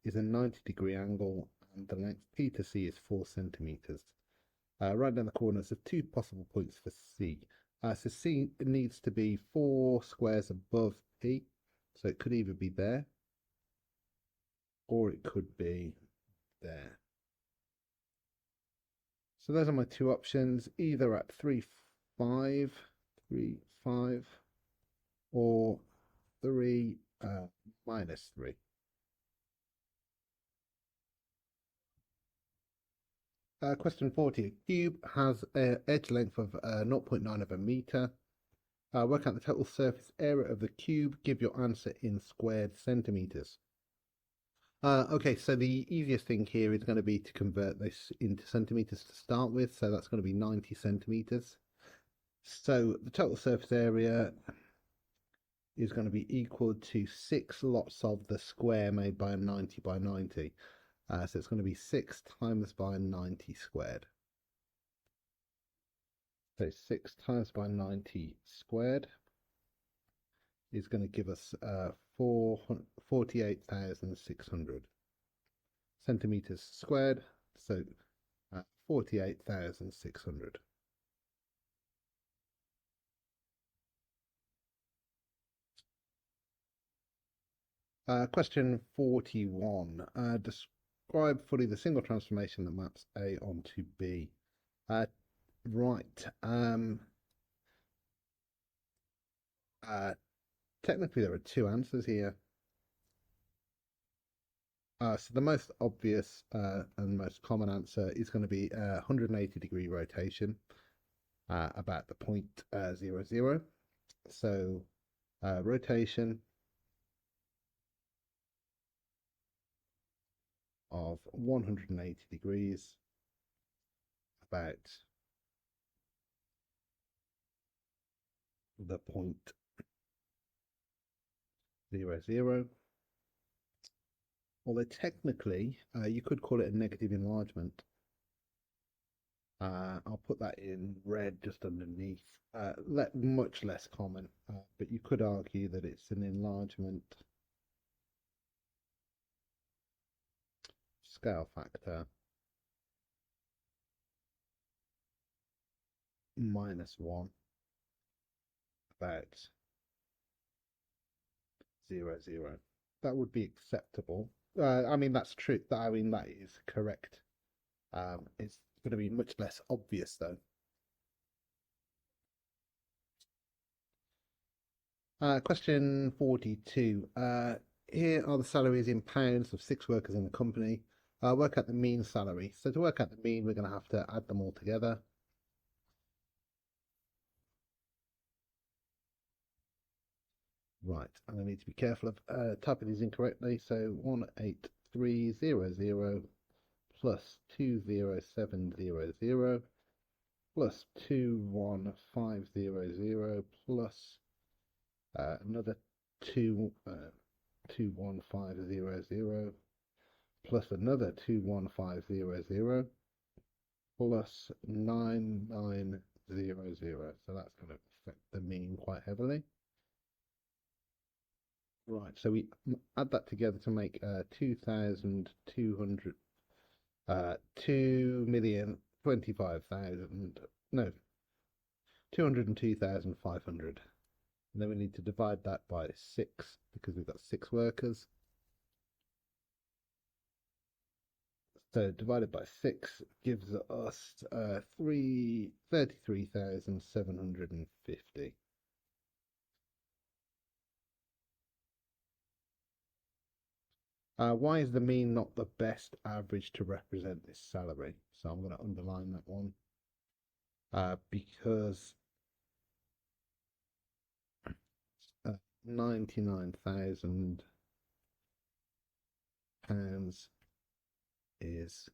is a 90-degree angle and the length P to C is 4 centimeters. Right down the corners of 2 possible points for C. So C needs to be 4 squares above P, so it could either be there or it could be there. So those are my 2 options, either at 3, 5, 3, 5, or 3, minus 3. Question 40. A cube has an edge length of 0.9 of a meter. Work out the total surface area of the cube. Give your answer in squared centimeters. Okay, so the easiest thing here is going to be to convert this into centimeters to start with. So that's going to be 90 centimeters. So the total surface area is going to be equal to 6 lots of the square made by a 90 by 90. So it's going to be 6 times by 90 squared. So 6 times by 90 squared is going to give us 48,600 centimeters squared. So 48,600. Question 41. Describe fully the single transformation that maps A onto B. Right. Technically, there are 2 answers here. So the most obvious and most common answer is going to be 180-degree rotation about the point 0, 0. So rotation of 180 degrees about the point 0, 0. Although technically you could call it a negative enlargement. I'll put that in red just underneath. Much less common, but you could argue that it's an enlargement scale factor -1 about 0, 0. That would be acceptable. I mean, that's true. I mean, that is correct. It's going to be much less obvious, though. Question 42. Here are the salaries in pounds of 6 workers in the company. Work out the mean salary. So to work out the mean, we're going to have to add them all together. Right, I'm going to need to be careful of typing these incorrectly. So 18300 plus 20700 plus 21500 plus another 21500 plus another 21500 plus 9900. So that's going to affect the mean quite heavily. Right, so we add that together to make 2,200, 2,025,000, no, 202,500. And then we need to divide that by 6 because we've got 6 workers. So divided by 6 gives us 33,750. Why is the mean not the best average to represent this salary? So I'm going to underline that one. Because 99,000 pounds is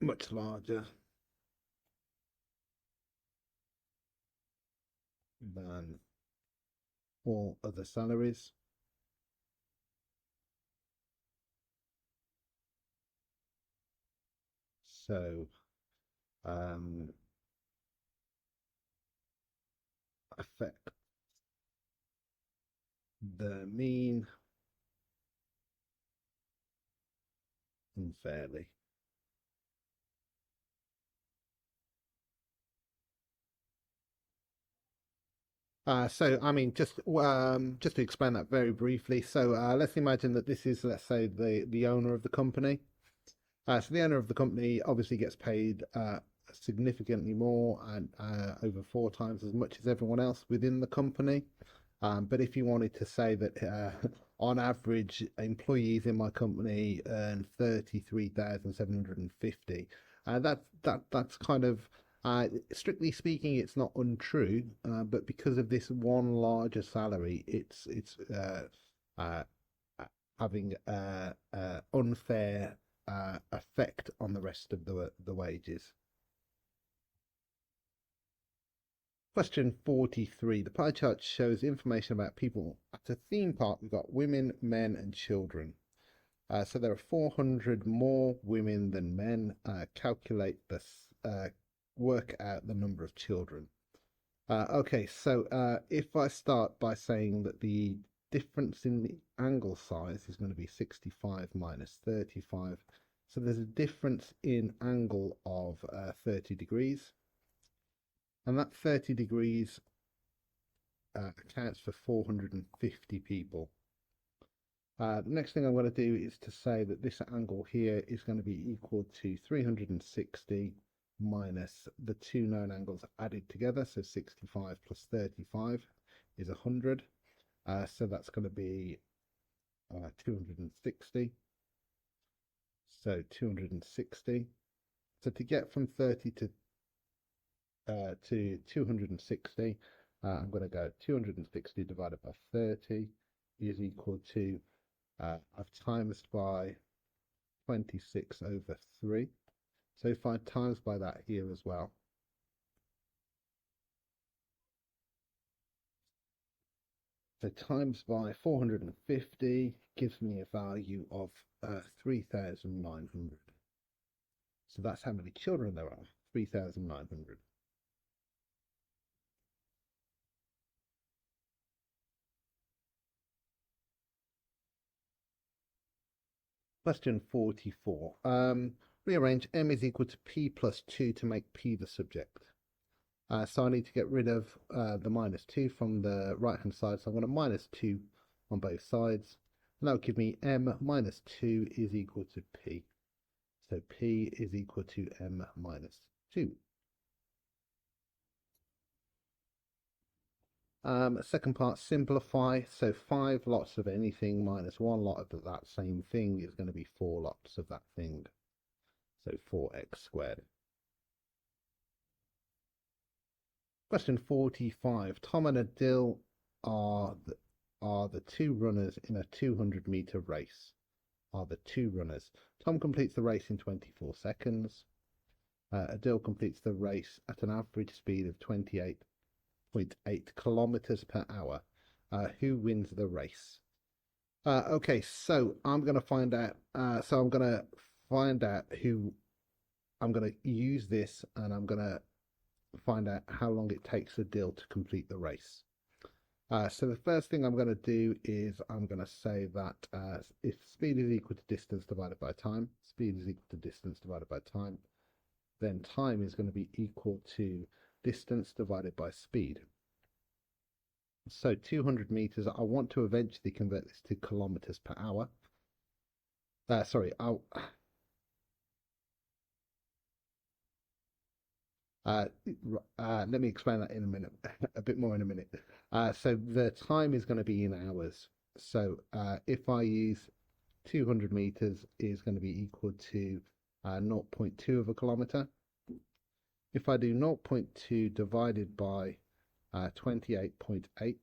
much larger than all other salaries. So affect the mean unfairly. So I mean, just to explain that very briefly. So let's imagine that this is, let's say, the owner of the company. So the owner of the company obviously gets paid significantly more and over 4 times as much as everyone else within the company. But if you wanted to say that on average, employees in my company earn 33,750, that's kind of strictly speaking, it's not untrue. But because of this one larger salary, it's having unfair effect on the rest of the wages. Question 43. The pie chart shows information about people at a theme park. We've got women, men, and children. So there are 400 more women than men. Calculate this, work out the number of children. Okay, so if I start by saying that the difference in the angle size is going to be 65 minus 35. So there's a difference in angle of 30 degrees. And that 30 degrees accounts for 450 people. The next thing I'm going to do is to say that this angle here is going to be equal to 360 minus the 2 known angles added together. So 65 plus 35 is 100. So that's going to be 260. So 260. So to get from 30 to 260, I'm going to go 260 divided by 30 is equal to I've times by 26 over 3. So if I times by that here as well, so times by 450 gives me a value of 3,900. So that's how many children there are, 3,900. Question 44. Rearrange m is equal to p plus 2 to make p the subject. So I need to get rid of the minus 2 from the right hand side. So I'm going to minus 2 on both sides. And that will give me m minus 2 is equal to p. So p is equal to m minus 2. Second part, simplify. So 5 lots of anything minus 1 lot of that same thing is going to be 4 lots of that thing. So 4x squared. Question 45. Tom and Adil are the two runners in a 200-meter race. Are the two runners. Tom completes the race in 24 seconds. Adil completes the race at an average speed of 28.8 kilometers per hour. Who wins the race? Okay, so I'm going to find out. I'm going to find out who. I'm going to use this, and I'm going to find out how long it takes Adil to complete the race. So the first thing I'm going to do is I'm going to say that if speed is equal to distance divided by time, speed is equal to distance divided by time, then time is going to be equal to distance divided by speed. So 200 meters, I want to eventually convert this to kilometers per hour. Let me explain that in a minute, a bit more in a minute. So the time is going to be in hours. So if I use 200 meters is going to be equal to 0.2 of a kilometer. If I do 0.2 divided by 28.8,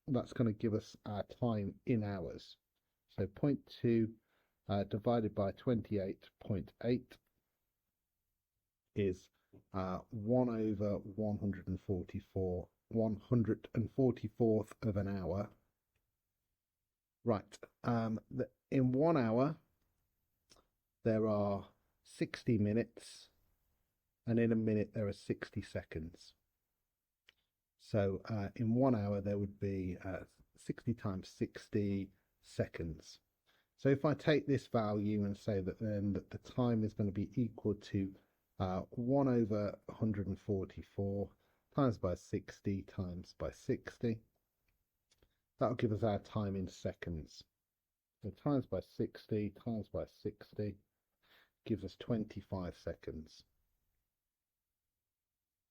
that's going to give us our time in hours. So 0.2 divided by 28.8 is 1 over 144, 144th of an hour. Right, in 1 hour, there are 60 minutes, and in a minute, there are 60 seconds. So in 1 hour, there would be 60 times 60 seconds. So if I take this value and say that then that the time is going to be equal to 1 over 144 times by 60 times by 60. That'll give us our time in seconds. So times by 60 times by 60 gives us 25 seconds.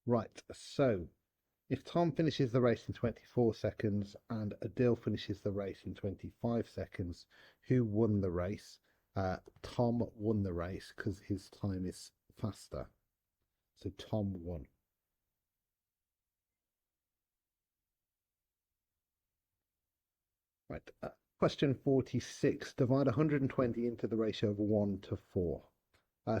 Right, so if Tom finishes the race in 24 seconds and Adil finishes the race in 25 seconds, who won the race? Tom won the race because his time is faster. So Tom won. Right. Question 46. Divide 120 into the ratio of 1 to 4.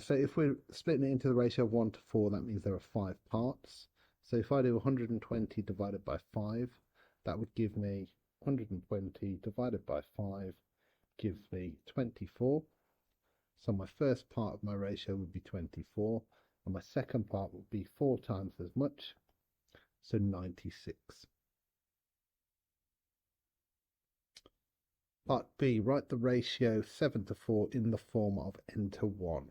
So if we're splitting it into the ratio of 1 to 4, that means there are 5 parts. So if I do 120 divided by 5, that would give me 120 divided by 5 gives me 24. So my first part of my ratio would be 24, and my second part would be 4 times as much, so 96. Part B, write the ratio 7 to 4 in the form of n to 1.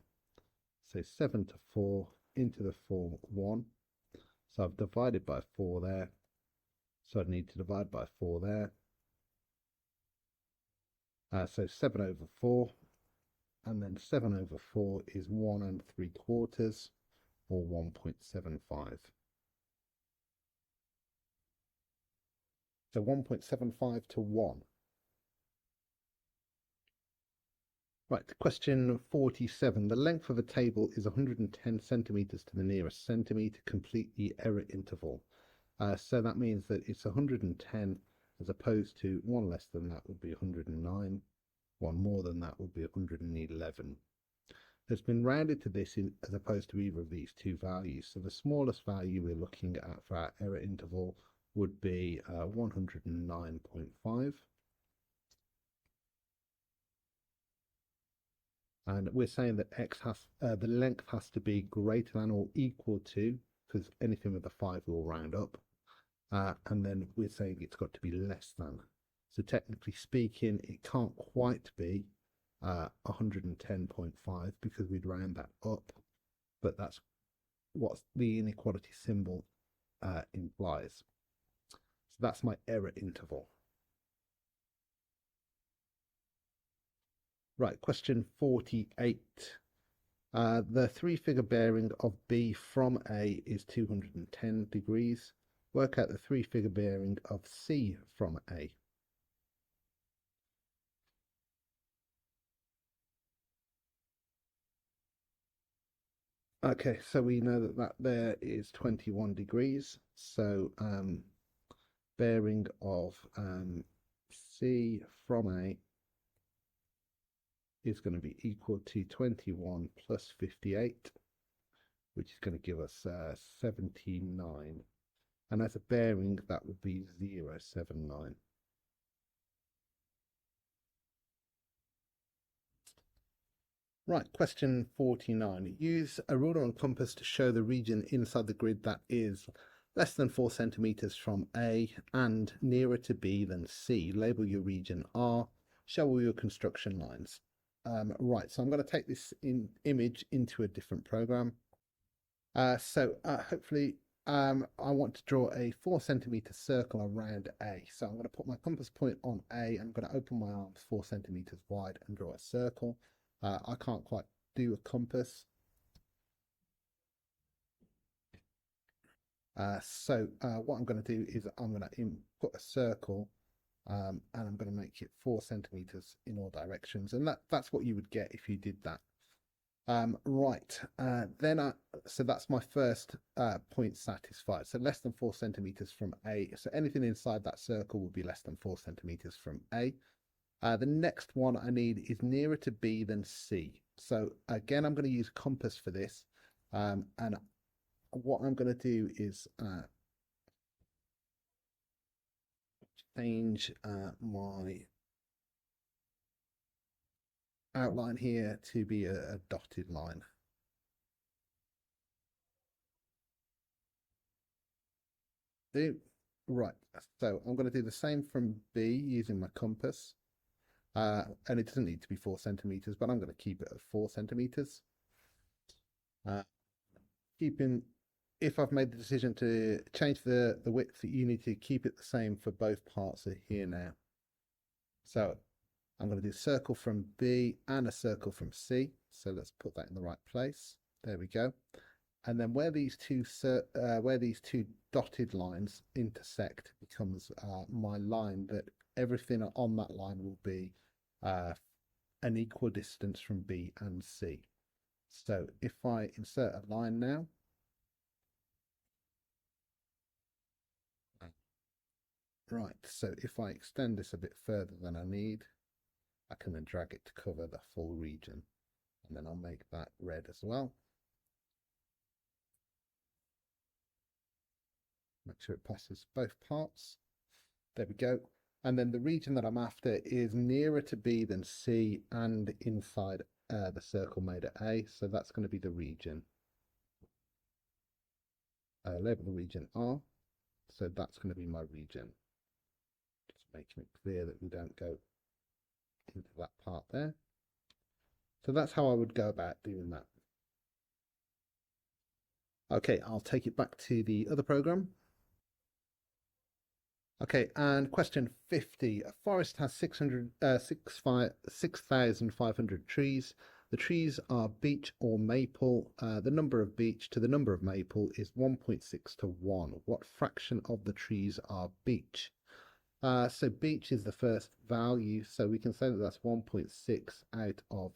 So 7 to 4 into the form 1. So I've divided by 4 there. So I need to divide by 4 there. So 7 over 4. And then 7 over 4 is 1 3/4, or 1.75. So 1.75 to 1. Right, question 47. The length of a table is 110 centimeters to the nearest centimeter. Complete the error interval. So that means that it's 110 as opposed to one less than that would be 109. One more than that would be 111. It's been rounded to this as opposed to either of these two values. So the smallest value we're looking at for our error interval would be 109.5. And we're saying that the length has to be greater than or equal to, because anything with a 5 will round up. And then we're saying it's got to be less than. So technically speaking, it can't quite be 110.5 because we'd round that up, but that's what the inequality symbol implies. So that's my error interval. Right, question 48. The three-figure bearing of B from A is 210 degrees. Work out the three-figure bearing of C from A. Okay, so we know that there is 21 degrees. So bearing of C from A is going to be equal to 21 plus 58, which is going to give us 79. And as a bearing, that would be 079. Right, question 49. Use a ruler and compass to show the region inside the grid that is less than 4 centimeters from A and nearer to B than C. Label your region R. Show all your construction lines. Right, so I'm going to take this image into a different program. Hopefully I want to draw a 4 centimeter circle around A. So I'm going to put my compass point on A. I'm going to open my arms 4 centimeters wide and draw a circle. I can't quite do a compass. What I'm going to do is I'm going to put a circle and I'm going to make it 4 centimeters in all directions. And that's what you would get if you did that. So that's my first point satisfied. So less than 4 centimeters from A. So anything inside that circle will be less than 4 centimeters from A. The next one I need is nearer to B than C. So again, I'm going to use compass for this. And what I'm going to do is change my outline here to be a dotted line. Right, so I'm going to do the same from B using my compass. And it doesn't need to be 4 centimeters, but I'm going to keep it at 4 centimeters. If I've made the decision to change the width, you need to keep it the same for both parts of here now. So I'm going to do a circle from B and a circle from C. So let's put that in the right place. There we go. And then where these two dotted lines intersect becomes my line that everything on that line will be an equal distance from B and C. So if I insert a line now, right, so if I extend this a bit further than I need, I can then drag it to cover the full region. And then I'll make that red as well. Make sure it passes both parts. There we go. And then the region that I'm after is nearer to B than C and inside the circle made at A. So that's going to be the region. Label the region R. So that's going to be my region. Just making it clear that we don't go into that part there. So that's how I would go about doing that. Okay, I'll take it back to the other program. Okay, and question 50. A forest has 6,500 trees. The trees are beech or maple. The number of beech to the number of maple is 1.6 to 1. What fraction of the trees are beech? So beech is the first value, so we can say that that's 1.6 out of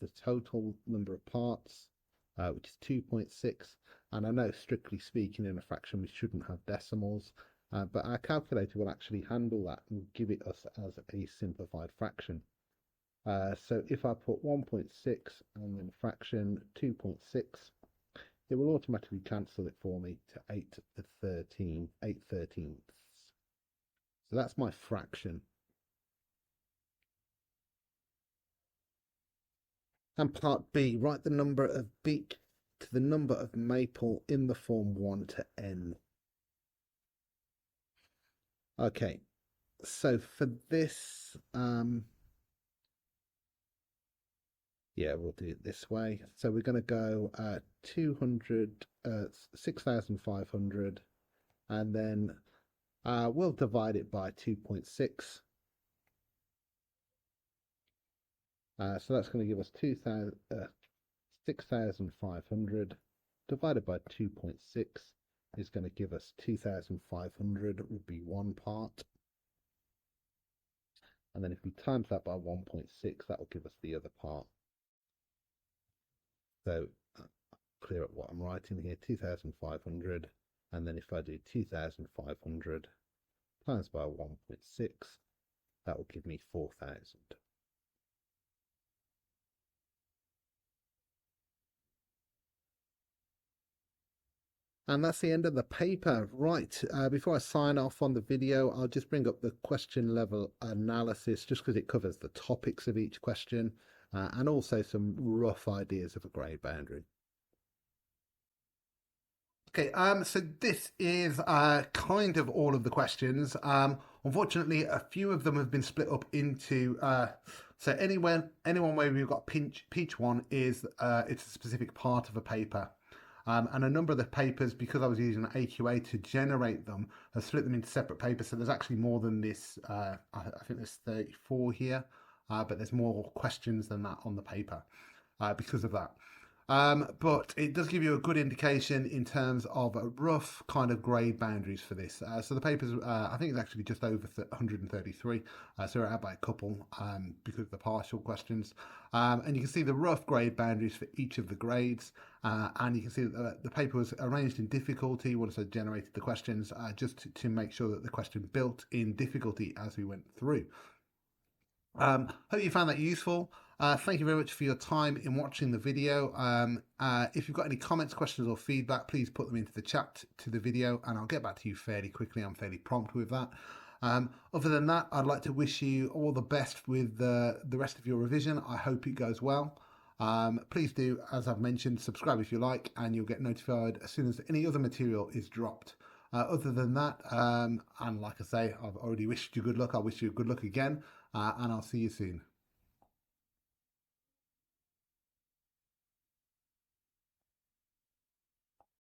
the total number of parts, which is 2.6. And I know, strictly speaking, in a fraction we shouldn't have decimals, but our calculator will actually handle that and give it us as a simplified fraction. So if I put 1.6 and then fraction 2.6, it will automatically cancel it for me to 8/13. So that's my fraction. And part B, write the number of beak to the number of maple in the form 1 to n. Okay, so for this, yeah, we'll do it this way. So we're going to go 6,500, and then we'll divide it by 2.6. So that's going to give us 6,500 divided by 2.6 is going to give us 2,500 would be one part. And then if we times that by 1.6, that will give us the other part. So clear up what I'm writing here, 2,500. And then if I do 2,500 times by 1.6, that will give me 4,000. And that's the end of the paper. Right, before I sign off on the video, I'll just bring up the question level analysis just because it covers the topics of each question and also some rough ideas of a grade boundary. Okay, so this is kind of all of the questions. Unfortunately, a few of them have been split up into, so anyone where we've got peach one is it's a specific part of a paper. And a number of the papers, because I was using AQA to generate them, have split them into separate papers. So there's actually more than this. I think there's 34 here, but there's more questions than that on the paper because of that. But it does give you a good indication in terms of a rough kind of grade boundaries for this. So the papers, I think it's actually just over 133, so we're out by a couple because of the partial questions. And you can see the rough grade boundaries for each of the grades. And you can see that the paper was arranged in difficulty once I generated the questions, just to make sure that the question built in difficulty as we went through. Hope you found that useful. Thank you very much for your time in watching the video. If you've got any comments, questions or feedback, please put them into the chat to the video and I'll get back to you fairly quickly. I'm fairly prompt with that. Other than that, I'd like to wish you all the best with the rest of your revision. I hope it goes well. Please do, as I've mentioned, subscribe if you like and you'll get notified as soon as any other material is dropped. Other than that, and like I say, I've already wished you good luck. I wish you good luck again, and I'll see you soon.